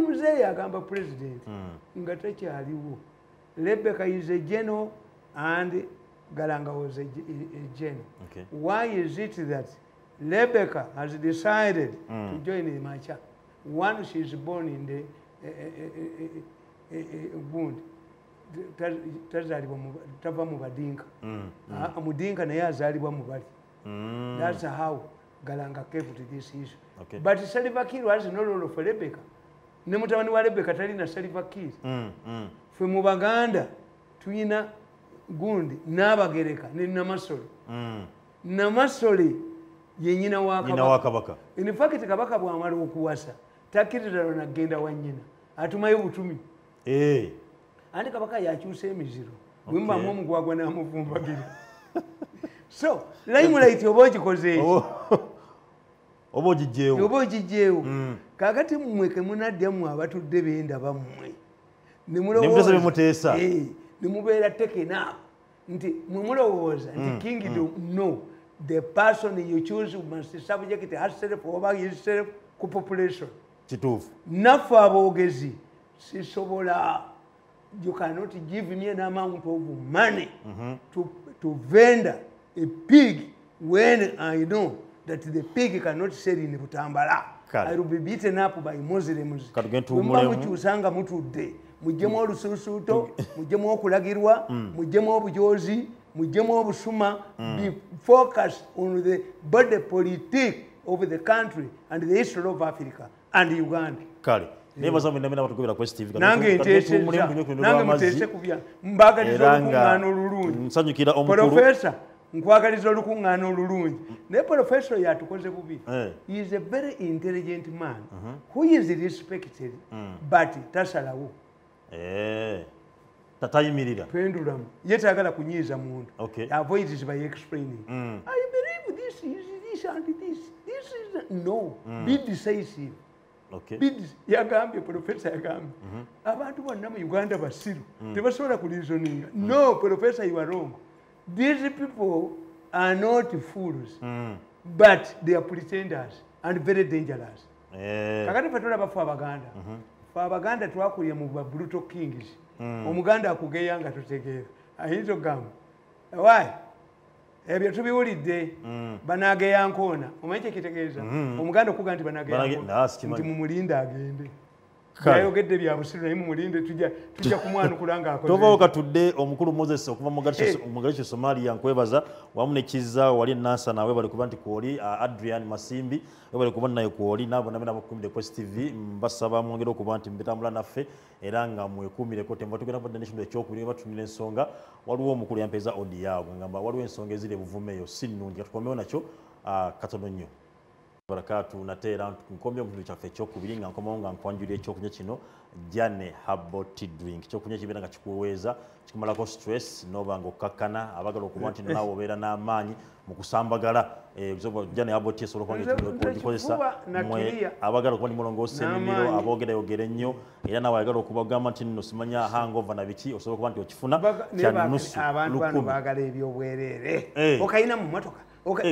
muzeeyi agamba president nga takyaliwo. Rebecca is a general and Galanga was a general. Why is it that Rebecca has decided to join the Macha? One, she is born in the wound. Tava Mubadinka. Mudinka naye azalibwa mubali. That's how galanga careful to this issue. Okay. But Salva Kiir has no role for Rebecca. Ne mutabani wa Rebecca talina Salva Kiir. Fwe mu Baganda tuyina gundi n'abagereka ne Namasole. Namasole ye nyina wa Kabaka. In fact Kabaka bw'amala okuwasa takkiriza n'agenda wa nnyina atumayo butumi. Andi Kabaka yakyusa emiziro bwemba mu omugwagwa n'amuvumbagira. So limelight oba ogikoze eki oba ogijeewo kakati mmwe ke munaddemu abatudde bendaba mmwe ne mubeera tekena nti mwe mulowooza nti kingdom no the person you choose must subject herself oba himself ku population kituufu naffe aboogezi sisobola you cannot give me an amount of money to vendor a pig when I know that the pig cannot sell in Butambala. I will be beaten up by Muslims. Mukyusanga mutudde mujjemu olususuuto mujjemu okulagirwa mujjemu obujozi mujjemu obusuma. Be focused on the body politic of the country and the history of Africa and Uganda. Kale nebaza mwenda batugobera Quest TV nange muteese kubya mbagaliza olukuŋŋaana olulungi nsanyukira omukulu Professor nkwagaliza olukuŋŋaana olulungi naye Professor yatukoze bubi. He is a very intelligent man who is respected but tasalawo tatayimirira pendulamu yetagala kunyiiza muntu avoids by explaining I believe this is and this is no be decisive. Yagambye Professor yagambye abantu bonna mu Uganda basiru tebasobola kulizoninga. No Professor, you are wrong. These people are not fools but they are pretenders and very dangerous. Kakati fatola bafu Abaganda Abaganda twakulya mu brutal kings. Omuganda akugeya nga tutegeera ayinza okugamba why ebyo tubiwulidde banageya nkoona omanyi kyekitegeeza omuganda okuga nti banageya nti mumulinde agende yayogedde bya busiru naye mumulinde tujja kumwanukula ng'akoze tovaawo katudde omukulu Moses okuva Mogadishu Somalia nkwebaza wamu ne Kizza wali Nasa nawe bali kuba nti kwoli Adrian Masimbi we bali kuba naye kwoli nabo nabena bakumire Quest TV mbasaba mwongere okuba nti mbitambula naffe era nga mwekumireko temba tugenda ku nation ekyokubiri batumira ensonga waliwo omukulu yampeza odi yaabwe ngamba waliwo ensonga eziri ebuvumeeyo si nnungi katukomewo nakyo katono nnyo barakatu natera nkomye mu kyaffe ekyokubiri nga nkomawo nga nkwanjulira ekyokunywa kino Jane Herbal Tea Drink ekyokunywa kibeera nga kikuweeza kikumalako stress noba nga okkakkana abagala okuba nti naawe obeera n'amaanyi mu kusambagala Jane Herbal Tea esobola okuba ngikozesa mwe abagala okuba nti mulongoosa emimiro aboogeraayogera ennyo era naawe ayagala okuba ogamba nti nno simanya hangover na biki osobola okuba nti okifuna kya nusu abantu bano baagala ebyobwereere okayina mu motoka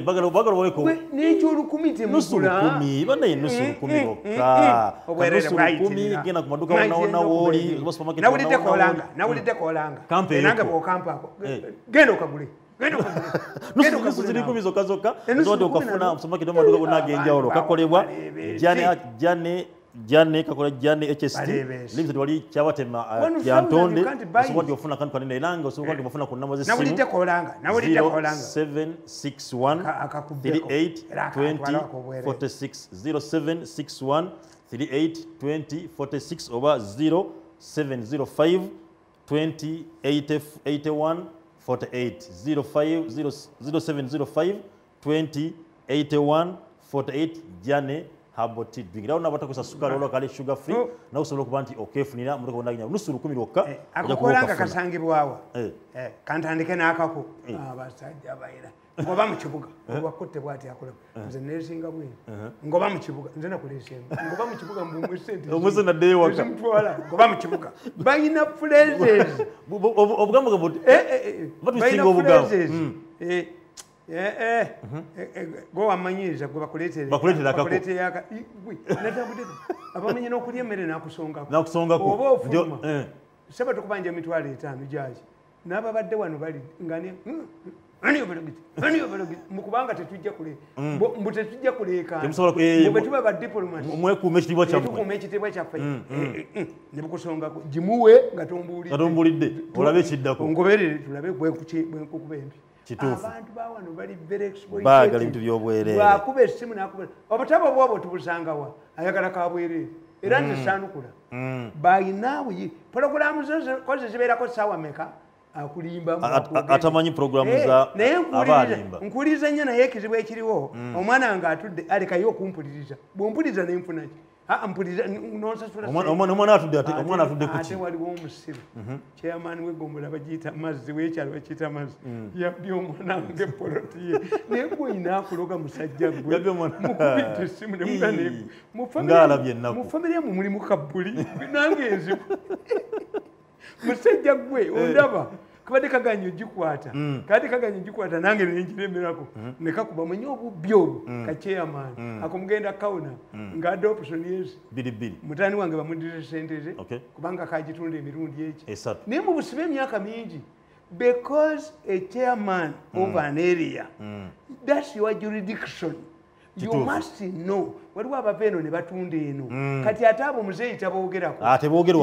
bagala weko n'ekyo olukumi temugula bana nusu lukumi lokka nusu lukumi genda ku maduka wona woli nawulidde kolanga nange bw'okampaako genda okagule nusu ziri kumi zokka zodi okafuna musumakide mu maduka gonna ag'enjawulo kakolebwa Jane kakola Jane HST limited wali kyabatema yantonde osobola ofuna kantu kanene eranga osobola ofuna ku namba z'essimu nawulidde kolanga 0761 38 20 46 0761 38 20 46 oba 0705 20 81 48 0705 20 81 48 Jane Herbal Tea Drink. Rauna batakosa sukari wala kale sugar free na usobola okuba nti okefunira mutoka onagnya nusu lukumi lwokka akakolanga kasangibwawa kantandike n'akako abasajja bayira ngoba mu kibuga wakotte bwati akola nze nesinga bwe ngoba mu kibuga nze nakulesenga ngoba mu kibuga mbumwe sente omuse na day waka mtwala ngoba mu kibuga bayina phrases obugambo gabote batusinga obugambo go amanyiza gwe bakuleetera yaka natambudde abamenye n'okulya emmere nakusongako oba ofuluma saba tukubanja emitwalo 5 gyaki n'ababadde wano bali ngani mukubanga tetujja mbu tetujja kuleekana tuba badiplomati mwekuuma ekitiibwa kyammwe tukuuma ekitiibwa kyaffe ne bukusongako gimuwe nga tombuulidde olabe ekiddako ngoberere tulabe bwenkukuba embi abantu bawano bali very exploitative baagala ebintu by'obwereere bwakuba essimu nakuba obutabo bwabo tubusanga ayagala kabwereere era nze saanukula bayina porogulaamu koze zibeerako ssaawa meka akulimba atamanyi programu za abalimba nkuliza nnyo naye ekizibu ekiriwo omwana nga atudde alekayo okumpuliriza bw'ompuliriza nenfunaki omwana atudde ate waliwo omusiru chairman w'eggombolola bagiyita mazzi w'ekyalo bakiyita mazzi yabbye omwana wange epoloti ye naye gwolina akuloga musajja gwe mukubidde essimu mu famire yamwe mulimu kabbuli nange enzibu musajja gwe ondaba kabadde kaganya ogikwata kati kaganya ogikwata nange nengiremerako nekakuba mwenye obubbi obwo kachairman akomugenda kauna nga adoption yesi mutani wange bamudire sente ze kubanga kagitunda emirundi eki naye mu busibe emyaka mingi because a chairman of an area that's your jurisdiction you must know waliwo abava eno ne batunda eno kati ate abo muzeeyi taboogerako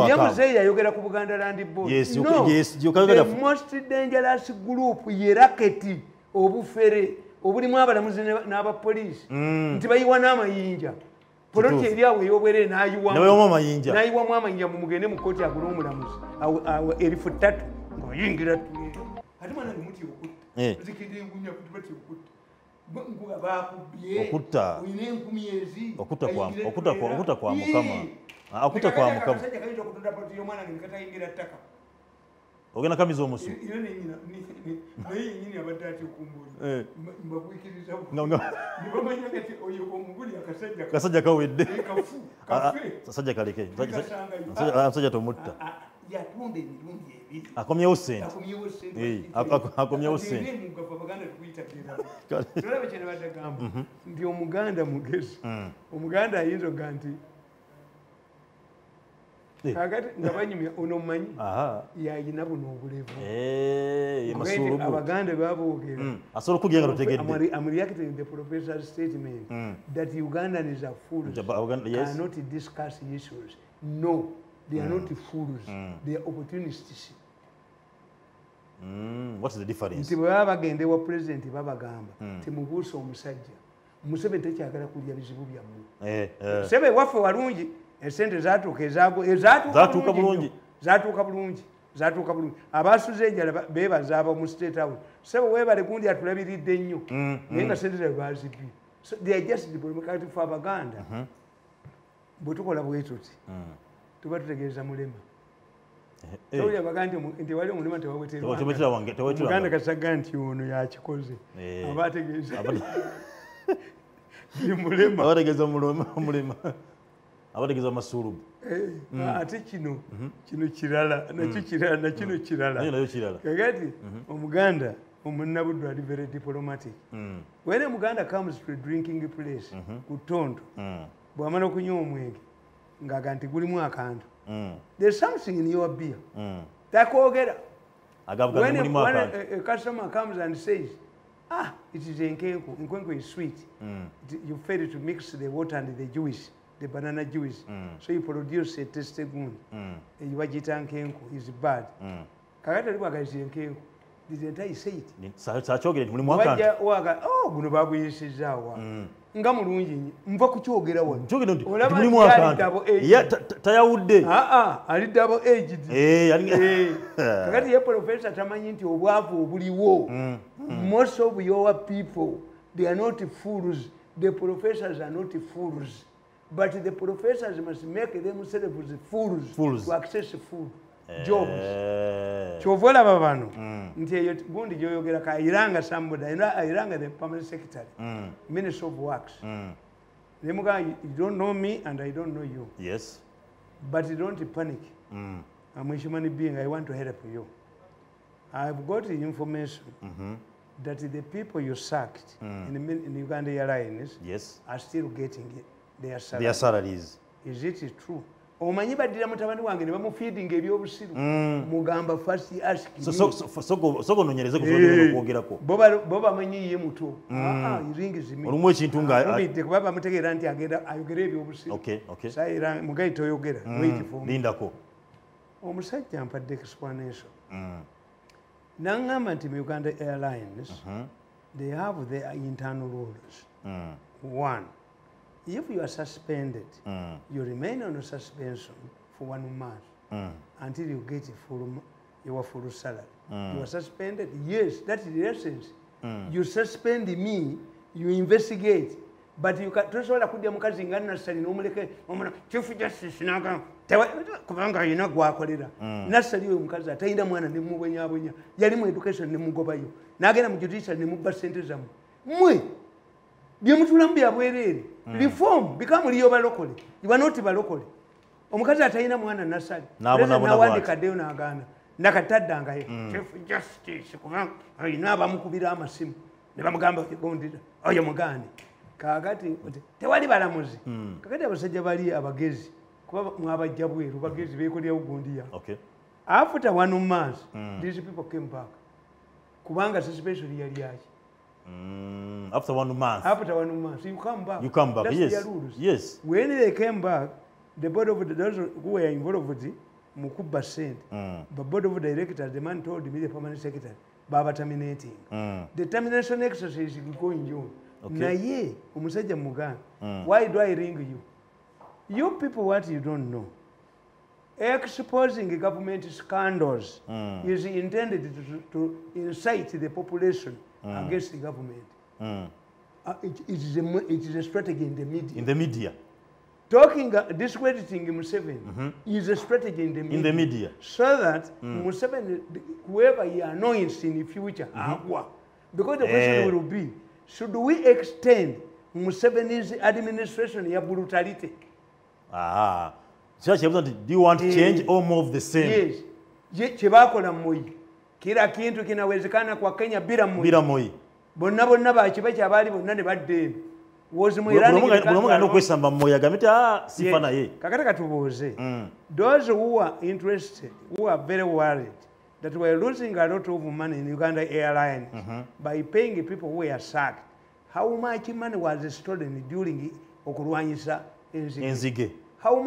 ye muzeeyi yayogera ku Buganda Land Board the most dangerous group ye raketi obufere obulimu abalamuzi n'abapoliisi nti bayiwa n'amayinja poloti eri awo ey'obwereere n'ayiwamu amayinja mumugende mu kkooti agula omulamuzi erifu 3 ng'oyingira ate mwana nge muti okutta zikidde engunya kuti bati okutta okutta kwa mukama ogenda kamiza omusu kasajja kawedde kasajja kaleke asajja tomutta akomyewo sente nti omuganda mugezi omuganda ayinza oga nti kakati nga banyumya ono mumanyi yayina buno obulevu abaganda baboogera asobola okugira nga totegedde I'm reacting the professor's statement that Ugandans are fools cannot discuss issues. No, they are not fools, they are opportunists. What's the difference? Nti bwe baba bagenda ewa pulezidenti babagamba temubuusa omusajja Museveni tekyagala kulya bizibu byammwe Sebe waffe walungi esente zatuuka bulungi abasuze enjala beebaza abo mu State House Sebe weebale gundi atulabiridde nnyo naye nga sente zaabwe baazibye they are just diplomatic for Abaganda bwe tukola bwe tuti tuba tutegeeza mulema tewali abaganda nti wali omulema tewawetera kasaga nti ono yakikoze aba ategeeza mulema abategeeza masulubu ate kino kirala nakino kirala kakati omuganda omunnabuddu ali very diplomatic when a Muganda comes to a drinking place ku Tondo bw'amala okunywa omwenge ng'aga nti gulimu akantu there's something in your beer takwogera when a customer comes and says it is enkenku is sweet you fail to mix the water and the juice the banana juice so you produce a tasty good bagiyita nkenku is bad kakati ali bwagaliza enkenku didn't I say it sakyogere nti mulimu akantu guno baguyisizaawa nga mulungi nva kukyogera wano mulimu akantu tayawudde ali double aged kakati ye professor tamanyi nti obwavu obuliwo most of your people they are not fools the professors are not fools but the professors must make themselves fools to access food jobs kyova olaba bano nti eyo gundi gyoyogerako ayiranga somebody ayiranga the permanent secretary minister of works nemugaa you don't know me and I don't know you but don't panic I'm a human being I want to help you I've got the information that the people you sacked in Uganda Airlines are still getting their salaries. Is it true? Omanyi badira mutabani wange ne bamufeeding ebyobusiru mugamba first ask soko nonyereze kwogerako boba manyi ye muto iringizimi olumu ekintu nga abidde kuba bamutegeera nti agenda ayogera ebyobusiru sayira mugayi toyogera wait for lindako omusajja ampadde explanation Nangamba nti Uganda Airlines, they have their internal rules. One, if you are suspended, you remain on suspension for 1 month until you get your full salary. You are suspended? Yes, that is the essence. You suspend me, you investigate, but you can tosobola kudya mukazi nga nassali n'omuleke omwana Chief Justice naga kubanga yina gwakolera nassali oyo mukazi atayina mwana ne mubonyabonya yali mu education ne mugobayo n'agenda mu judicial ne mubba ssente zammwe mmwe bye mutulamu bya bwereere reform become liyo balokole you are not balokole omukazi atayina mwana nassali nawandikaddeyo n'agaana nakataddangayo Chief Justice kubanga ayina abamukubira amasimu ne bamugamba gondira oyo mugane kakati tewali balamuzi kakati abasajja bali abagezi kuba mwabajja bweru bagezi beekolera ugundiya after 1 month these people came back kubanga suspension yali yaki after 1 month you come back that's yes when they came back the board of those who were involved mukuba sent the board of directors the man told me the permanent secretary baba terminating the termination exercise is going on naye omusajja muganda why do I ring you people what you don't know exposing government scandals is intended to incite the population against the government it is a strategy in the media discrediting Museveni is a strategy in the media so that Museveni whoever he anoints in the future because the question will be should we extend Museveni's administration ya brutality? Do you want change or more of the same? Yes. Chebakola Moi. Kila kintu kinawezekana kwa Kenya bila Moi. Bonna bakiba kyabali bonna ne badde. Was Moirani no kwesamba Moi agamite sifana ye. Kakata katubuze. Those who are interested, who are very worried that we are losing a lot of money in Uganda Airlines by paying people who were sacked. How much money was stolen during Okurwanyisa Enzige? How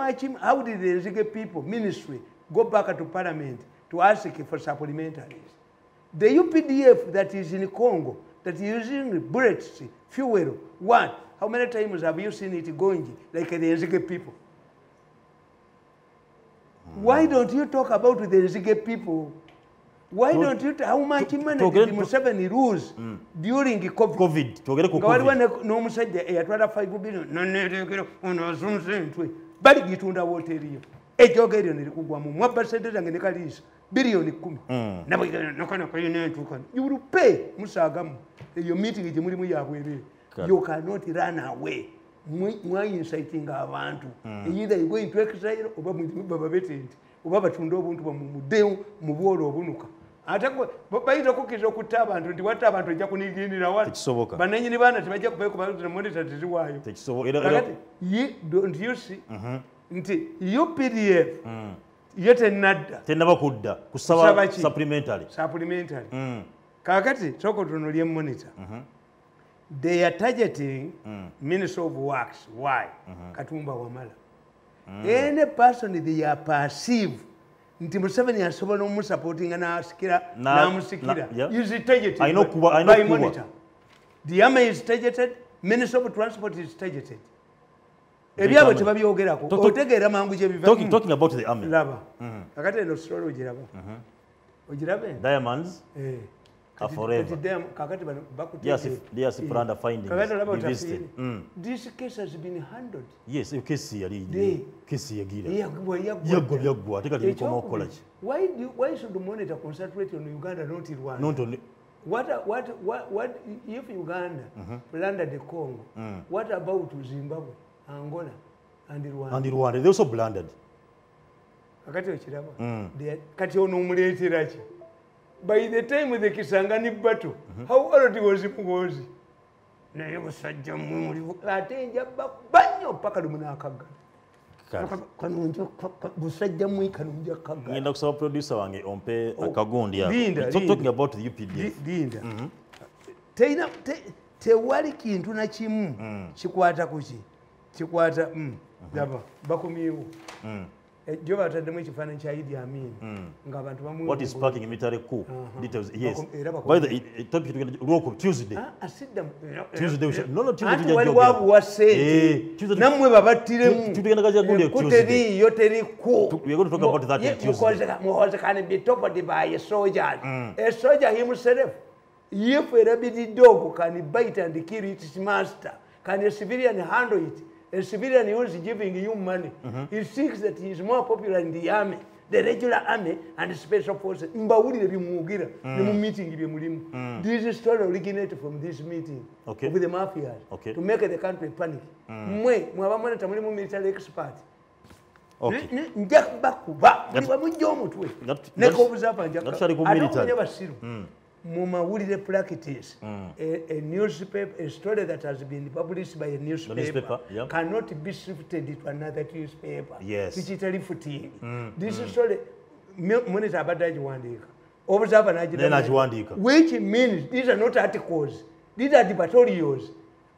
did the Enzige people, ministry, go back to parliament to ask for supplementaries? The UPDF that is in Congo, that is using bullets, fuel, what? How many times have you seen it going like the Enzige people? Why don't you talk about the Enzige people? Why don't you how much money did Museveni lose during COVID? Ngawaliwa n'omusajja eyatwala 5 billion nonneeteekera ono azunze entwe bali gitunda wooteeriyo ejooga eryo nerikugwamu mwabba sente zange ne kaliisa biliyoni 10 nakanakayina entuukano you will pay musaagamu eyo meeting gye mulimu yabwereere you cannot run away mwayinciting abantu either you going to exile oba bababeteenti oba batunda obuntu bamumuddeyo mu bwolo obunuka ate bayita kukkiriza okutta abantu nti watta abantu ejja kunigindira wano bananyini baana tebajja kubayo monitor teziwaayo don't you see nti UPDF ye tennaba kudda kusaba supplementary kaakati sooka otunuulye monitor they are targeting Minister of Works. Why? Katumba Wamala. Any person they are perceived nti Museveni asobola omusupporting n'amusikira is targeted by monitor. The army is targeted, Minister of Transport is targeted. Ebyabo tebabyogerako otegeera mangu gye biva. Talking about the army. Laba. Kakati eno story ogiraba. Ogiraba? Diamonds. Forever. Yes, Pranda findings. This case has been handled. Yes, a case here. Case here. Why should the monitor concentrate on Uganda, not Rwanda? Not only. What if Uganda plundered the Congo? What about Zimbabwe, Angola, and Rwanda? And Rwanda, they also plundered. Kati ono umuleeterachi. By the time with the Kisangani battle, how old was Mugozi? Naye musajja mmuli ate njabba banyo paka lumunakaga. Kanunja musajja mwi kanunja kaga. Ngenda kusaba producer wange ompe akagundi yako. Talking about the UPDF. Dinda. Teina tewali kintu na kimu kikwata kuki. Kikwata daba bakumyewo. jo bataddemu ekifaananyi kya Idi Amin ng'abantu bamu what is sparking a military coup details yes by the topic to Tuesday no Tuesday wali wabuwa sente nammwe babattiremu Tuesday yo teri ku we are going to talk about that Tuesday muhoze can be topped by a soldier a soldier himself if a rabid dog can bite and kill its master can a civilian handle it? A civilian who is giving you money, he thinks that he is more popular in the army, the regular army and the special forces. Meeting. This story originated from this meeting with the mafias to make the country panic. Military expert. Mumawulire practice a newspaper, a story that has been published by a newspaper cannot be shifted to another newspaper. Yes. Which is refuting. This story, monitor Abadajiwandika. Observer, which means these are not articles, these are advertorials.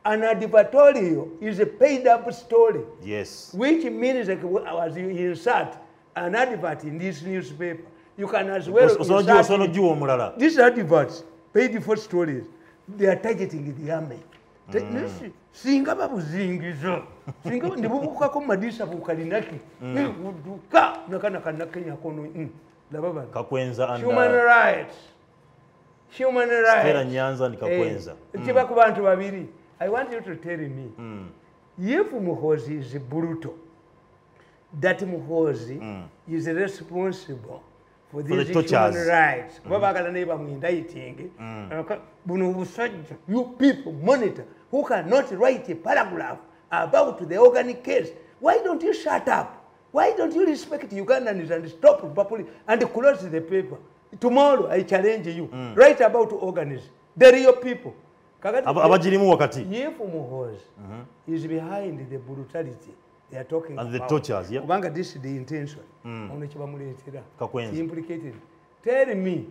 An advertorial is a paid up story. Yes. Which means that as you insert an advert in this newspaper, you can as well insert these adverts, paid for stories. They are targeting the army. Singa babuzingizo. Singa ndibuka ko madisa bukalinaki. Uduka nakana kanakenya kono. Kakwenza and human rights. Human rights. Stera Nyanza ni kakwenza. Tiba ku bantu babiri. I want you to tell me. If Muhozi is brutal, that Muhozi is responsible for these human rights. You people monitor who cannot write a paragraph about the organic case. Why don't you shut up? Why don't you respect Ugandans and stop properly and close the paper? Tomorrow I challenge you. Write about organisms. The real people. If Muhozi is behind the brutality they are talking and about. The tortures, yeah. Kubanga this is the intention. Implicated. Tell me,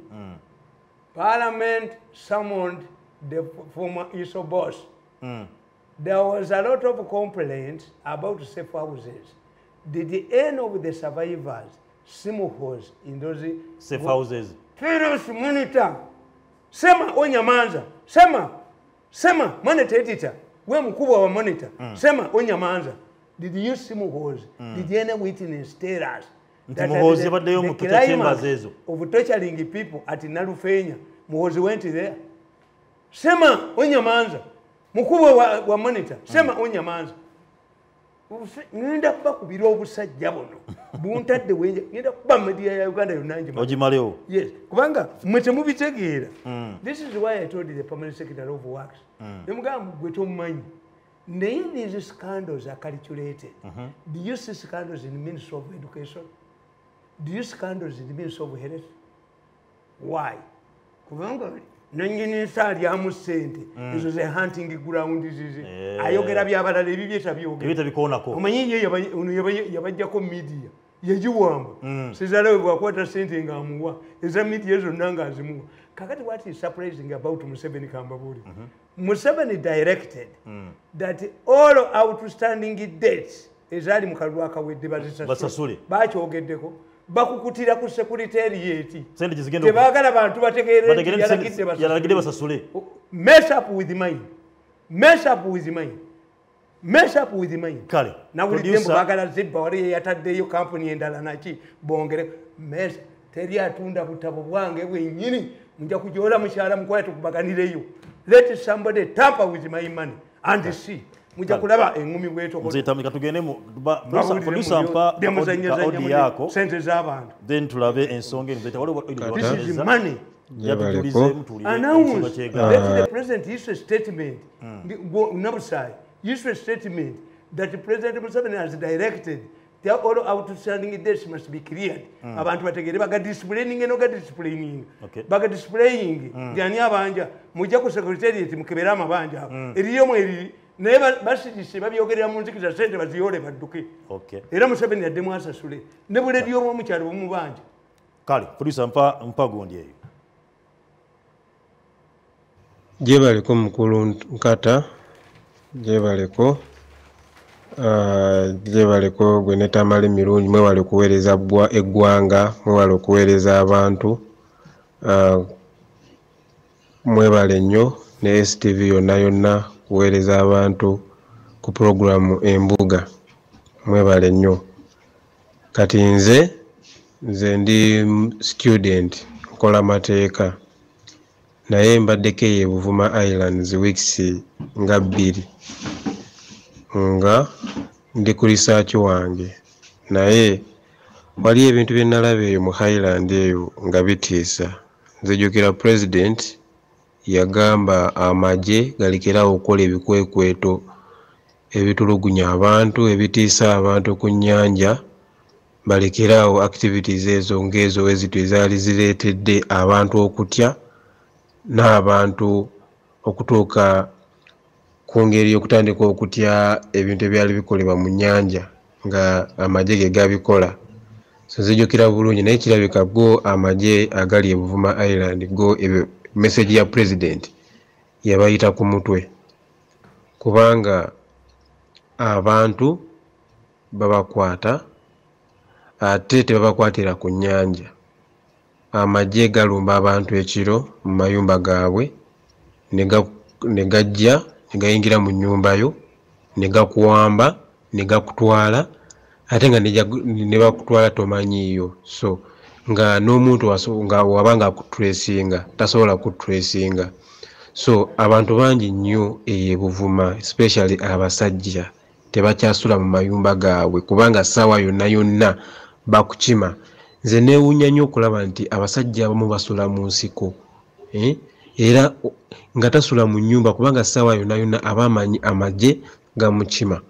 Parliament summoned the former ISO boss. There was a lot of complaints about safe houses. Did the end of the survivors see Muhozi in those safe houses? Parents monitor. Sema onyamanza. Sema monitor editor. We mkubwa wa monitor. Sema onyamanza. Did you see Muhozi? Did any witness tell us that the climax of torturing people at Nalufenya, Muhozi went there? Sema onyamanza. Mkubwa wa monitor. Sema onyamanza. Ngenda kuba kubira obusajja bono. Buntadde wenje. Ngenda kuba media ya Uganda yonanje. Ojimaleo. Yes. Kubanga mwete mubitegeera. This is why I told the permanent secretary of works. Nemugamba gwe tomumanyi. These scandals are calculated. Do you see scandals in the Ministry of Education? Do you see scandals in the Ministry of Health? Why? Kubanga nanyini sali amusente izo ze hunting ground izizi ayogera byabalala ebibyeta byogera ebita bikonako omanyi yabajjako media yajiwamba sizalewe bwakwata sente ngamuwa eza media ezo nanga azimuwa kakati what is surprising about Museveni Kambabuli Museveni directed that all outstanding debts ezali mukalwa kawedde basasule bakyogeddeko bakukutira ku secretariat tebagala bantu bategeere yalagide basasule mess up with mine kale na ulitembo bagala zibba wali yataddeyo company endala naki bongere mess teri atunda butabo bwange bwennyini mujja kujola mushara mukwate kubaganireyo let somebody tamper with my money and see mujja kulaba engumi bweto ko nzitamika tugende mu producer mpa audio yako sente z'abantu then tulabe ensonga nzita wali this is money yatulize mutulire let the president issue a statement nabusai issue a statement that the president Museveni has directed that all outstanding debts must be cleared. Abantu bategere baga displaying eno ga displaying baga displaying yani abanja mujja ku secretariat mukebera amabanja eriyo mweri naye basitise babyogerera mu nzikiza sente baziyole badduke era Museveni yaddemu asasule ne bulediyo mu kyalo bomubanja kale producer mpa gondi eyo jebaleko mukulu nkata jebaleko Gyebaleko gwe ne Tamale Mirundi mwewale okuweereza eggwanga, mwewale okuweereza abantu, mwebale nnyo ne STV yonna yonna kuweereza abantu ku programu Embuga, mwebale nnyo. Kati nze ndi student nkola mateeka, naye mbaddeko eyo Buvuma Islands weeks nga 2 nga ndi ku research wange, naye waliyo ebintu bye nalaba eyo mu Highland eyo nga bitiisa. Nzijukira president yagamba amagye galekerawo okukola ebikwekweto ebitulugunya abantu, ebitiisa abantu ku nnyanja, balekerawo activities ezo ng'ezo ezitu ezaali zireetedde abantu okutya n'abantu okutuuka ku ngeri y'okutandika okutya ebintu ebyali bikolebwa mu nnyanja nga amagye ge gabikola. So nzijukira bulungi, naye kirabika go amagye agali e Buvuma Island go message ya president yabayita ku mutwe, kubanga abantu babakwata ate tebabakwatira ku nnyanja. Amagye galumba abantu ekiro mu mayumba gaabwe, ne gajja ne gayingira mu nnyumba yo, ne gakuwamba, ne gakutwala, ate nga ne bakutwala tomanyiiyo. So nga n'omuntu nga wabanga akutresinga tasobola kutresinga. So abantu bangi nnyo e Buvuma, especially abasajja tebakyasula mu mayumba gaabwe kubanga ssaawa yonna yonna bakukima. Nze neewuunya nnyo okulaba nti abasajja abamu basula mu nsiko, era nga tasula mu nnyumba kubanga ssaawa yonna yonna abamanyi amagye gamukima.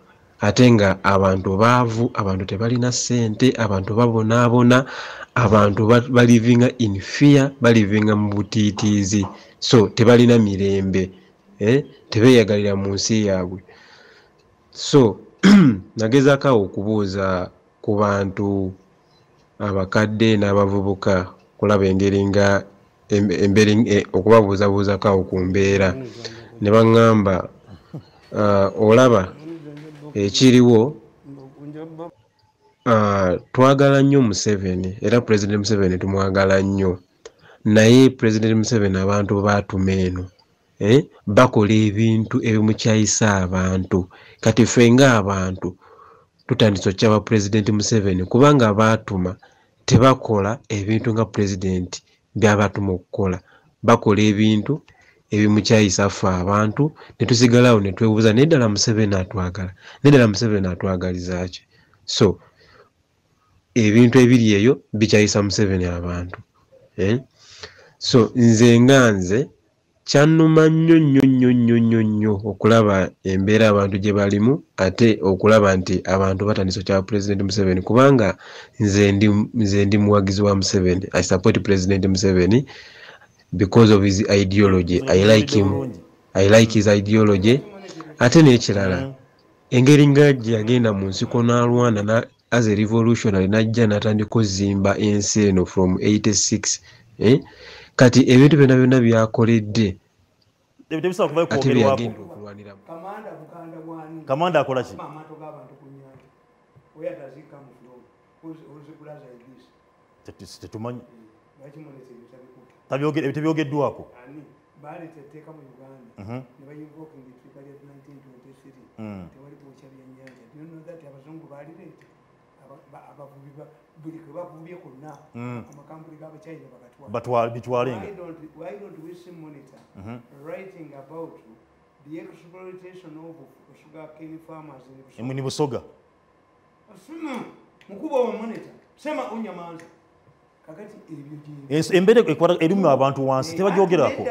Ate nga abantu baavu, abantu tebalina ssente, abantu babonaabona, abantu balivinga in fear, balivinga mu butiitiizi. So tebalina mirembe, tebeeyagalira mu nsi yaabwe. So nagezaako okubuuza ku bantu abakadde n'abavubuka kulaba engeri nga okubabuuzabuuzako awo ku mbeera, ne baŋŋamba olaba ekiriwo, twagala nnyo Museveni era President Museveni tumwagala nnyo, naye President Museveni abantu baatuma eno bakola ebintu ebimukyayisa abantu. Kati ffe ng'abantu tutandise okyaba President Museveni kubanga baatuma tebakola ebintu nga President by'abatuma okukola, bakola ebintu ebimukyayisa ffe abantu, ne tusigalawo ne twebuuza neddala Museveni atwagala, neddala Museveni atwagaliza ki? So ebintu ebiri eyo bikyayisa Museveni abantu. So nze nga nze kyannuma nnyo nnyo nnyo nnyo nnyo nnyo okulaba embeera abantu gye balimu, ate okulaba nti abantu batandise okyaba President Museveni kubanga nze ndi muwagizi wa Museveni. I support President Museveni because of his ideology. I like him. I like his ideology. Ate n'ekirala engeri nga yagenda mu nsiko n'alwana as a revolutionary n'ajja n'atandika ozimba ensi eno from 86. Kati ebintu byonna byonna byakoledde ate byagenda okulwanira. Kamanda akola ki? Tetumanyi tebyogeddwako. Baaliteeka mu Uganda ne bayinvoka ebituuka lya 1923 tewali bwokya byennyanja. Do you know that abazungu baalireeta abavubi buli kwe bavubye kwonna amakampuni g'Abachina bitwalenga. Why don't we see monitor writing about the exploitation of sugarcane farmers in Busoga? Mukubwa wa monitor sema unyamanza. Embeera erimu abantu wansi tebagyogerako.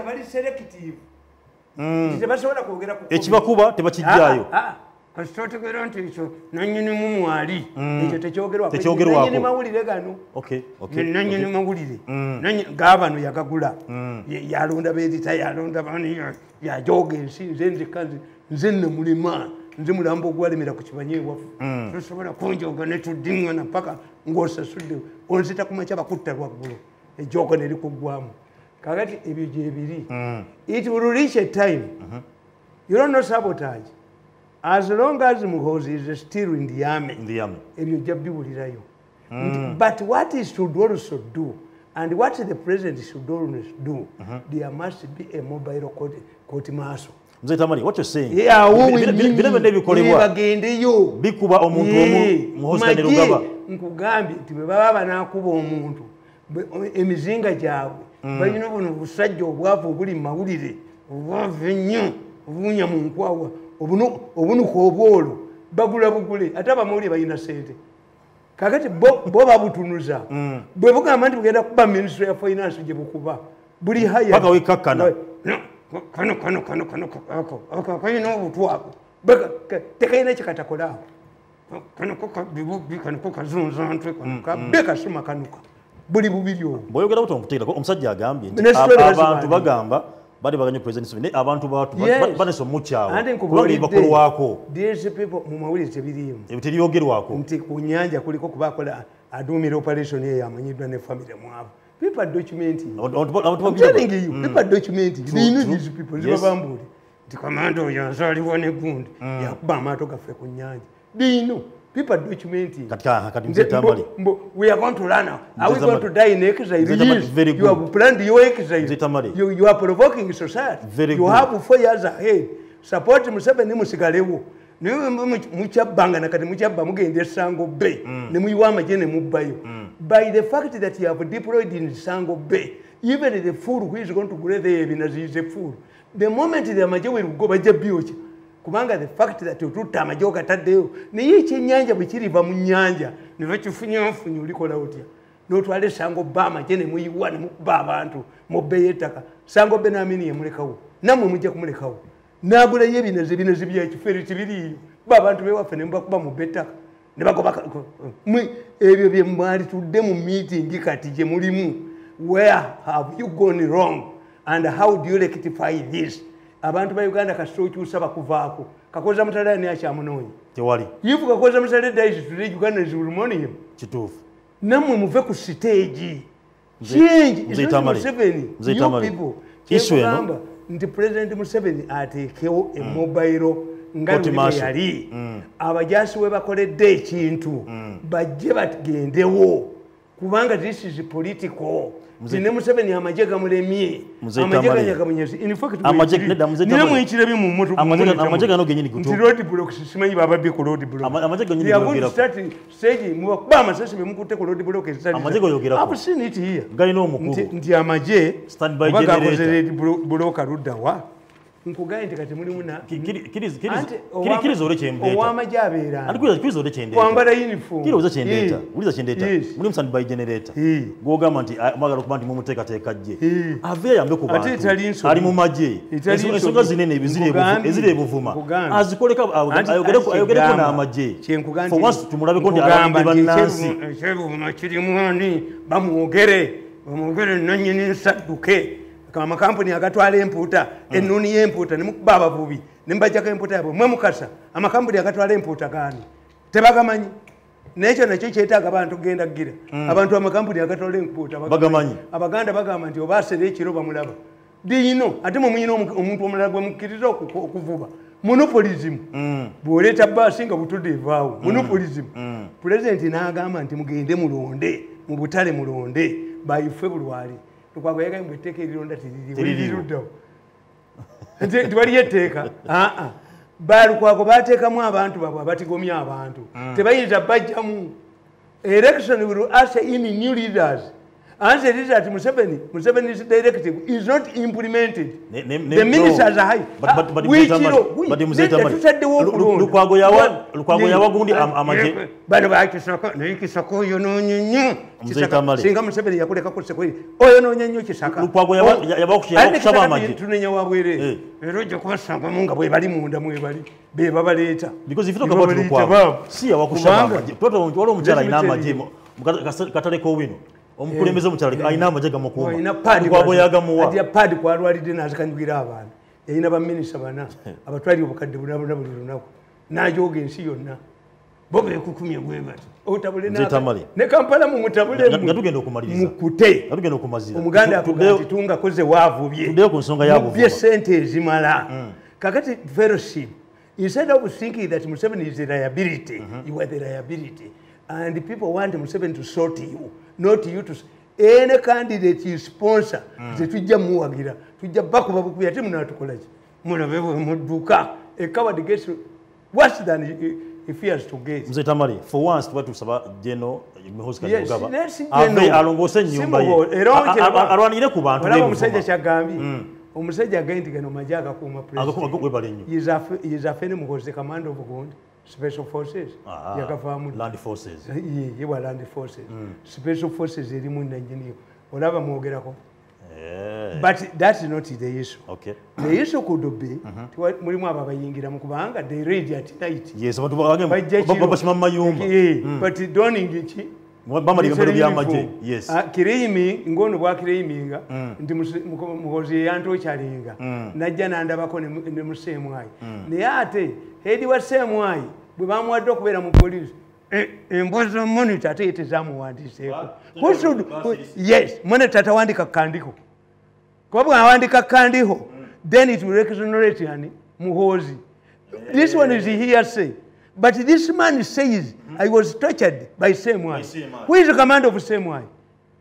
Ekibakuba tebakijjaayo. Kasitotogera nti ekyo nannyini mumwali ekyo tekyogerwako. Nannyini mawulire gano. Nannyini mawulire gaabano yagagula yalonda beerita yalonda bani yajoga ensi nze nemulima nze mulambo ogwalemera ku kibanye ewaffe tosobola kunjoga netuddiŋŋana paka ng'osasudde onzita kumakya bakutta lwaggulo ejjoga nerikuggwamu. Kakati ebyo gyebiri. It will reach a time you don't know sabotage. as long as Muhoozi is still in the army ebyo jabbiwulirayo but what he should also do and what the president should always do there must be a mobile court martial. Mzee Tamale, what you're saying? Bagendeyo bikuba omuntu Muhoozi Kainerugaba nkugambye nti bwe baba banakuba omuntu emizinga gyabwe balina buno busajja obwavu obuli mu mawulire obwavu ennyo obunya mu nkwawa obunuka obwolo bagula bugule ate abamawulire balina sente kakati bo babutunuza bwe bugamba nti bugenda kuba ministry ya finance gye bukuba buli haya paka wekakkana kano kayina obutu ako tekayina ekikatakolaawo kano kazunza ntwe kano kabbe kasuma kanuka buli bubiri obwo bw'oyogera buto nkutegerako omusajja agambye nti abantu bagamba bali baganye president Museveni abantu baneso mukyawo kubanga bakolwako these people mu mawulire tebiriimu ebiteryogerwako nti ku nnyanja kuliko kubakola aduumira operation ye yamanyiddwa ne family mwavu people documenting I'm telling you people documenting they know these people zibabambule nti kamanda oyo azaliwo ne gundi yakuba amaato gaffe ku nnyanja they know people documenting kati Mzee Tamale we are going to run out. Are we going to die in exile? Yes. You have planned your exile. You are provoking society. You have 4 years ahead. Support Museveni musigalewo. Muchabanga na kati muchabba mugende Sango Bay. Ne muyiwa amajene mubbayo. By the fact that you have deployed in Sango Bay, even the fool who is going to grade the evidence is a fool. The moment the amaje will go baje biocha. Kubanga the fact that tuta amaje okataddeyo naye ekyennyanja bwe kiriva mu nnyanja ne bakifunyafunya olikola otya n'otwale Sango Bay amaje ne muyiwa ne mukuba abantu mu bbeeyi ettaka Sango Bay n'amini yemulekawo nammwe mujja kumulekawo n'agulayo ebinazi byekifeeri kibiriiyo ba abantu bewaffe ne mubakuba mu bbeettaka ne bagoba ebyo bye mwali tudde mu meeting kati gye mulimu where have you gone wrong and how do you rectify this? Abantu ba Uganda kasookyusa bakuvaako kakoza mutala ni akyamunoonya tewali yifu kakoza mutala daisi today Uganda is harmonium kituufu namwe muve ku stage change Mzee Tamale Mzee Tamale issue eno nti president Museveni ateekewo mobile nga yali abajasi we bakoledde ekintu bajje bagendewo kubanga this is political Zine Museveni amaje gamulemye amaje ganyagamunyezi in fact amajegire mu mmoto amaje gano genyini kuto road block simanyi baba bi ku road block amaje genyini yogera stage mu ba masasi be mukute ku road block ezali amaje yogera I've seen it here galina omukuru ndi amaje standby generator block ruddawa nkugaye nti kati mulimu na kirizo ole kyembeta owamaje abeera kirizo ole kyendeta kwambala uniform kirizo kyendeta uliza kyendeta mulimu standby generator gwogamba nti magalo kuba nti mumuteekateeka jje ave yambe ku bantu ali mu maje ensonga zinene eziri ebuvuma azikoleka ayogereko n'amaje for once tumulabeko nti abambe bannansi ekyebuvuma kirimu ani bamwogere nannyini nsadduke amakampuni agatwala empuuta ennuni y'empuuta ne mukuba abavubi ne mbajjako empuuta yabwe mwe mukasa amakampuni agatwala empuuta gaani tebagamanyi n'ekyo nakyo kyetaaga abantu kugenda gira abantu amakampuni agatwala empuuta bagamanyi abaganda bagamba nti oba asera ekiro bamulaba diyino ate mwe muyina omuntu omulala gwe mukkiriza okuvuba monopolism bw'oleeta baasi nga butudde evaawo monopolism pulezidenti n'agamba nti mugende mulonde mu butale mulonde by February tukwago yaga mbeteke ilironda tiliruddawo tiwaliyo etteeka bali kwako bateekamu abantu babwe abatigomya abantu tebayinza bajjamu election will usher in new leaders. Answer is that Museveni's directive is not implemented. The ministers are high. But Lukwago yawa gundi amaje. Bano bakisako n'ekisako yo nonyenyo. Singa Museveni yakuleka ku sekwe. Oyo nonyenyo kisaka. Lukwago yawa kushaba amaje. Tunenya wabwere. Eroje kubasanga munga bwe bali munda mwe bali. Be babaleeta. Because if you talk about Lukwago, si yawa kushaba amaje. Toto walo mujala ina amaje. Katale ko wino. Omukulembeze mukyalo alina amaje gamukuuma. Alina padi kwabo yagamuwa. Ati padi kwa lwalide nazikanyugira abantu. Yalina ba minister bana abatwali obukadde buli lunaku. Najoga ensi yonna. Bobe kukumye gwebati. Otabule na. Ne Kampala mu mutabule. Ngatugenda okumaliriza. Mukute. Ngatugenda okumazira. Omuganda akugati tunga koze waavubye. Tudeo ku nsonga yaavubye. Bye sente ezimala. Kakati fellowship Instead of thinking that Museveni is a liability, you are the liability. And people want Museveni to sort you, not you to... Any candidate you sponsor, tujja muwagira, tujja bakuba bukuya ate munatukolaki. Mulabewe muduka, a coward gets worse than he fears to get. Mzee Tamale, for once tuwa tusaba jeno mihosika njogaba. Ave alongose nyumba ye. Arwanire ku bantu b'ebufuma. Omusajja kyagambi. Omusajja agenti gano majaga kuuma president. He is a fene muhoze command of Uganda. Special Forces. Land Forces. Ye wa Land Forces. Special Forces erimu n'engineer. Olaba mwogerako. But that's not the issue. Okay. The issue could be mulimu aba bayingira mu kubanga they read at night. Yes, abantu babashima mayumba. But donning iki bamali bero byamaje. Yes. Kirimi ngono bwa kiriminga ndi muhozi yanto kyalinga. Najja nandabako ne musemwayi. Ne ate hedi wa semwayi bwe bamwadde okubeera mu police. Embozo monitor ate yetezamuwandiseeko. Who should yes, monitor tawandika kandiko. Kwa awandika kandiho, then it will recognize yani muhozi. This one is hearsay. But this man says, I was tortured by same one. Who is the commander of same one?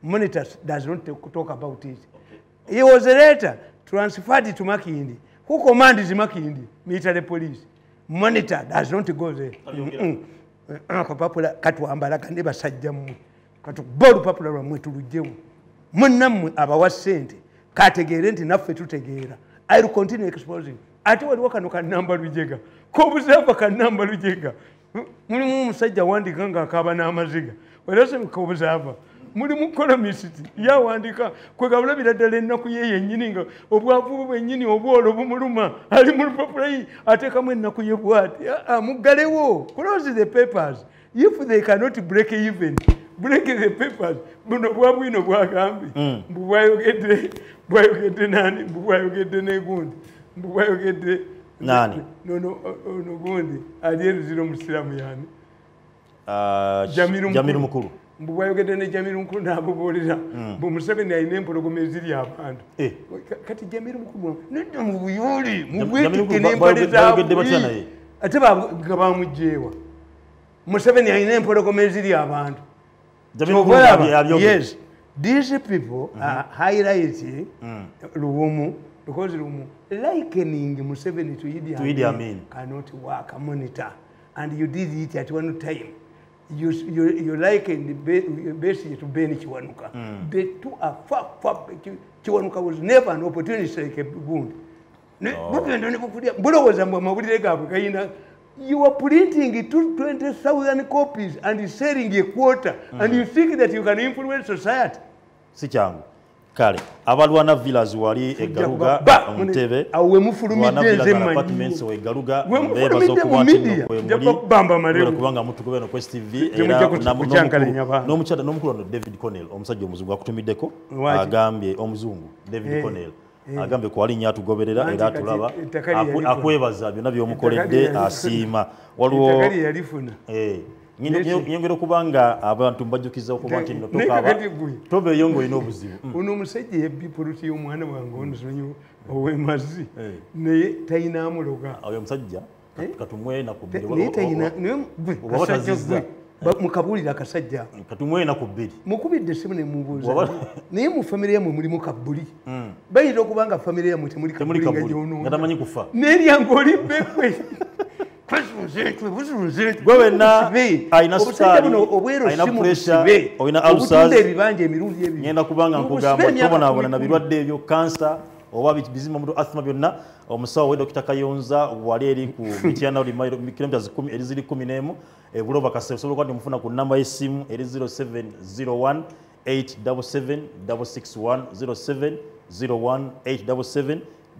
Monitor does not talk about it. Okay. He was later transferred to Makindi. Who commands Makindi? Military police. Monitor does not go there. Popular Katuambala can never sajjamu. Katu bold popular mwetu Munam abawa sente. Kategere nti naffe tutegeera. I will continue exposing. Ate waliwo kano kanamba lujega. Kobuzava kanamba lujega. Mulimu omusajja wandika nga akaaba n'amaziga. Werase kobuzava. Mulimu columnist yawandika kwegabulabira ddala ennaku ye yennyini nga obwavu bwennyini obwolo bumuluma ali mu lupapula ateekamu ennaku ye bw'ati. Muggalewo. Close the papers. If they cannot break even, break the papers. Buno bwabwino bwagambi. Bwayogedde nani? Bwayogedde n'egundi. Bwayogedde nani? No, gundi. Ali enziro musiramu yani. Jamiru Mukulu. Bwayogedde ne Jamiru Mukulu n'abubuulira. Museveni alina empologoma eziri abantu. Kati Jamiru Mukulu nedda mu buyuli. Mubwetike n'empale zaabwe. Ate bamugjeewa. Museveni alina empologoma eziri abantu. Yes, these people are highlighting Luwumu because Luwumu likening Museveni to Idi Amin cannot work a monitor, and you did it at one time. You liken the base to Ben Chiwanuka. The two are far. Chiwanuka was never an opportunist like a wound. You are printing 20,000 copies and selling a quarter, and you think that you can influence society. Sichangu. Kale, abalwana villas wali egaruga Ntebe. Awe mufulumide nzema apartments we garuga mbeba zo kuwatino bamba marebo kubanga mutu kubeno Quest TV era no muchata no mukulu David Connell omusajja omuzungu akutumiddeko agambye omuzungu David Connell agambe ko ali nyatu goberera era tulaba akwebaza byonna byomukoledde asiima waliwo yalifuna nyongero kubanga abantu mbajjukiza okuba nti no tokaba tobe yongo ino obuzibu uno omusajja yebbi poluti y'omwana wange onusonyo ow'emazzi naye tayina amuloga oyo omusajja katumwe nakubbiri mukabulira akasajja katumwe nakubbiri mukubidde essimu ne mubuuza naye mu famire yammwe mulimu kabbuli bayita okubanga famire yammwe temuli kabbuli nga gyonoona nga tamanyi kufa n'eryanga olibbekwe gwewena aina sukali aina pressure oina ulcers ebibanja emirundi ebiri ngenda kubanga nkugamba tobonabona na birwadde ebyo cancer oba bizima mu asthma byonna omusawo we Dr. Kayonza wali eri ku Mityana oli kilometers 10 eri ziri 11 ebuloba kase osobola kwandi mufuna ku namba y'essimu eri 0701 877 661 0701 877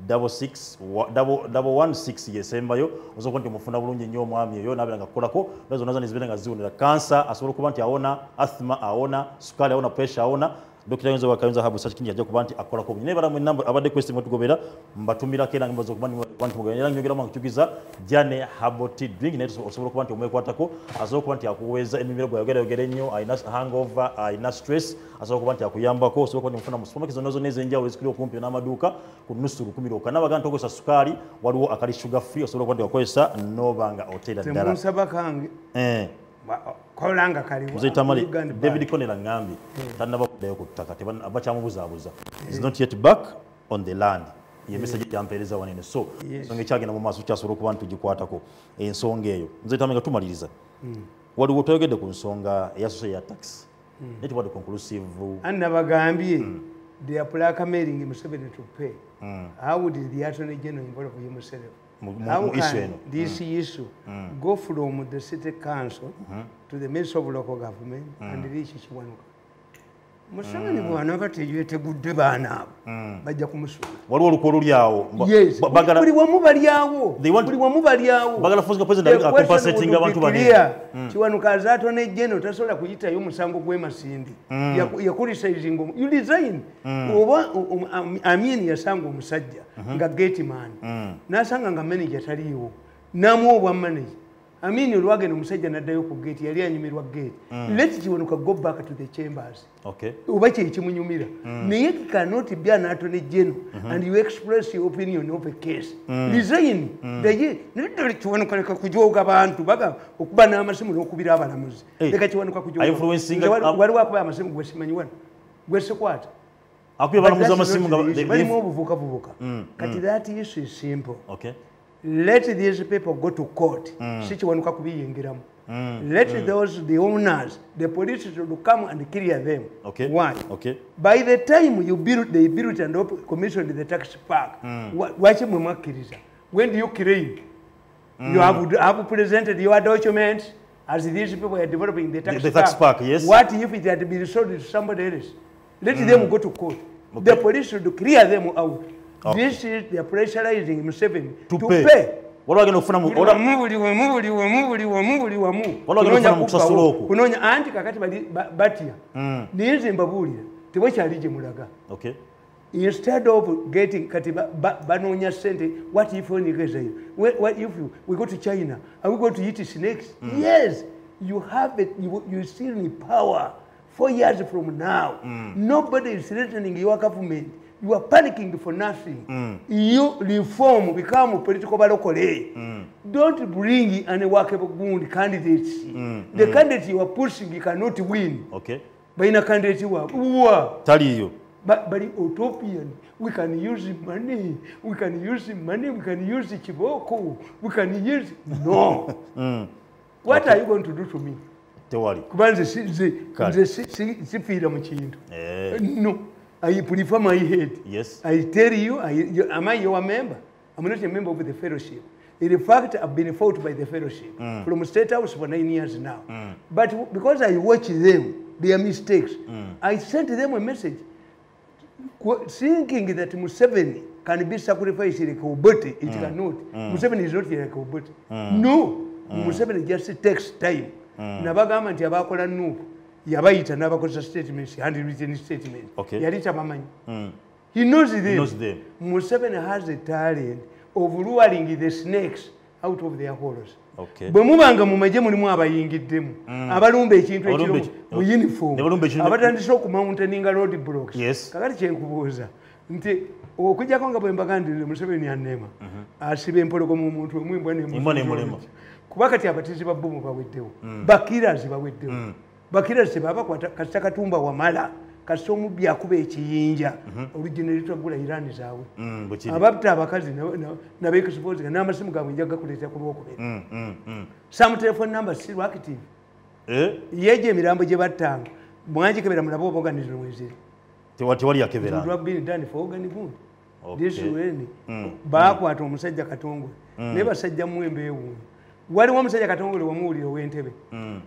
616 yesembayo osobola nti mufuna bulungi nnyo omwami eyo nabera nga kukolako nazo nazo nizibera nga ziwonera cancer asobola kuba nti awona asthma awona sukali awona pressure awona Dr. Yonzo Wakayonza habu such kinja ajja kuba nti akola ko nyine bara mu namba abadde question mutugobera mbatumira kera ngibazo kuba nti mugenda nyogera mu kuchukiza Jane Haboti drink ne osobola kuba nti omwekwatako asobola kuba nti akuweza emimiro gwa yogera nnyo ayina hangover ayina stress asobola kuba nti akuyambako osobola kuba nti mfuna mu supermarket zono nezenjawo ezikiri okumpi n'amaduuka ku nusu 10 okanabaga ntogosa sukali waliwo akali sugar free osobola kuba nti akozesa nobanga otera ddala temusaba kange kolanga kali Mzee Tamale David Konela ngambi tanaba kudayo kutaka tebana abacyamubuzabuza is not yet back on the land ye message yampereza wanene so songe kyagenda mu maso kyasoro ku bantu gikwatako ensonga eyo Mzee Tamale tumaliriza waliwo toyogedde ku nsonga ya social tax neti wadi conclusive anna bagambye they are blackmailing Museveni to pay how would the attorney general involve Museveni? How can this issue go from the city council to the minister of local government and reach Chiwanuka? Museveni bwana bateyete gudde baana abo bajja kumusula waliwo olukolo lyawo buli wamu balyawo bagala force president compensating abantu bane Chiwanuka azatone jeno tasobola kuyitayo musango gw'emasindi yakulisizing you resign oba Amin yasanga omusajja nga gate man nasanga nga manager taliwo namu obwa manager Amin olwagenda omusajja naddayo ku gate yali anyumirwa gate let Chiwanuka go back to the chambers oba kyekimunyumira naye cannot be an attorney general and you express your opinion of a case resign nedali Chiwanuka leka kujoga abantu baga okuba n'amasimu n'okubira abalamuzi leka Chiwanuka kujoga waliwo akuba amasimu gwesimanyi wano gwesikwata akuye balamuzi amasimu balimu obuvubuka kati that issue is simple let these people go to court si Chiwanuka kubiyingiramu let the owners the police should come and clear them why by the time they built and commissioned the tax park wachi mwakkiriza when do you claim you have presented your documents as these people are developing the tax park yes what if it had been sold to somebody else let them go to court the police should clear them out this is they are pressurizing Museveni to pay walagenda okufuna mu kunonya anti kakati batya nize mbabulira tebwekyali gye mulaga instead of getting kati banonya sente what if we what if we go to China are we going to eat snakes yes you have it you still need power 4 years from now nobody is threatening your government. You are panicking for nothing. You reform, become political balokole. Don't bring any workable candidates. The candidates you are pushing, you cannot win. But in a candidate you are. Tell you. But utopian, we can use money. We can use money. We can use chiboko. We can use no. What are you going to do to me? Tewali. Kubanze si fira mu kintu. No. I prefer my head. Yes. I tell you, am I your member? I'm not a member of the fellowship. In fact, I've been fought by the fellowship from State House for 9 years now. But because I watch them, their mistakes, I sent them a message thinking that Museveni can be sacrificed like a body. It cannot. Museveni is not like a body. No. Museveni just takes time. Nabagama nti abakola nuku. Yabayita n'abakozesa statements, handwritten statement. Yalita bamanyi. He knows them. Museveni has a talent of luring the snakes out of their holes. Bwe mubanga mu maje mulimu abayingiddemu abalumba ekintu ekiro mu uniform abatandise okumountaininga road blocks. Kakati kyenkubuuza nti okujjako nga bwe mbagandire Museveni anneema asiba empologoma mu muntu omwimbwa n'emulema kuba kati abatizi ba bbomu baweddewo bakirazi baweddewo bakira se baba kwa kasita katumba wamala kasita omubbi akuba ekiyinja olugenerator gula irani zaabwe ababta abakazi n'abeexposing n'amasimu gaabwe njaga kuleeta ku lwokubiri some telephone numbers still active yeje emirambo gye battanga mwagikebera mulabo obuganizo mweziri tewali yakebera lwabini dani for ogani gundi this when baakwata omusajja Katongole ne basajja mwembe ewuunyi waliwo omusajja Katongole wamuwulira ow'Entebbe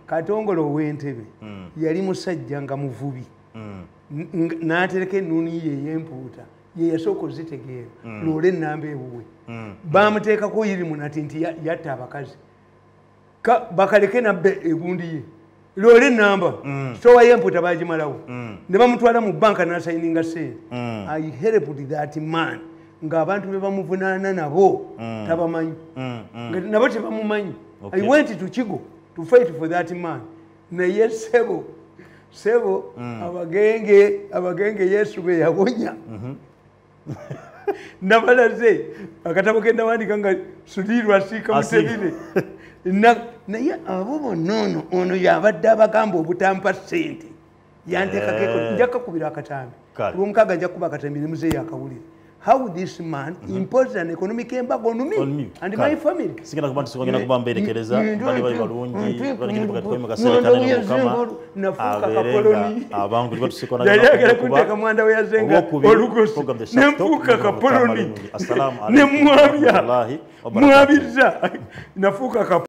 Katongole ow'Entebbe yali musajja nga muvubi n'atereka ennuuni ye ey'empuuta ye yasooka ozitegeera loole ennamba ewuwe baamuteekako yiri munati nti yatta abakazi bakaleke nabbe egundi ye lole namba stowa yemputa bagimalawo ne bamutwala mu banka n'asayininga sente. I helped that man ng'abantu be bamuvunaana nabo tabamanyi nabo tebamumanyi. I went to Kigo to fight for that man. Naye sebo abagenge Yesu be yawonya nabalaze akatabo kenda wandika nga sudirwa sika mutebile naye abo bonnono ono yabadde abagamba obutampa ssente yanteekako njaka kubira akatambi olwomukaga nja kuba akatambire muzeeyi akawulire. How this man imposed an economic embargo on me and my family. Sikira kubantu sikogenda kubamba erekereza bali balungi bali kuba kaserikale n'okama nafuka kapoloni abangu liba tusikona na kuba mwanda we yazenga olugosi nemfuka kapoloni assalamu alaykum ne mwabya nafuka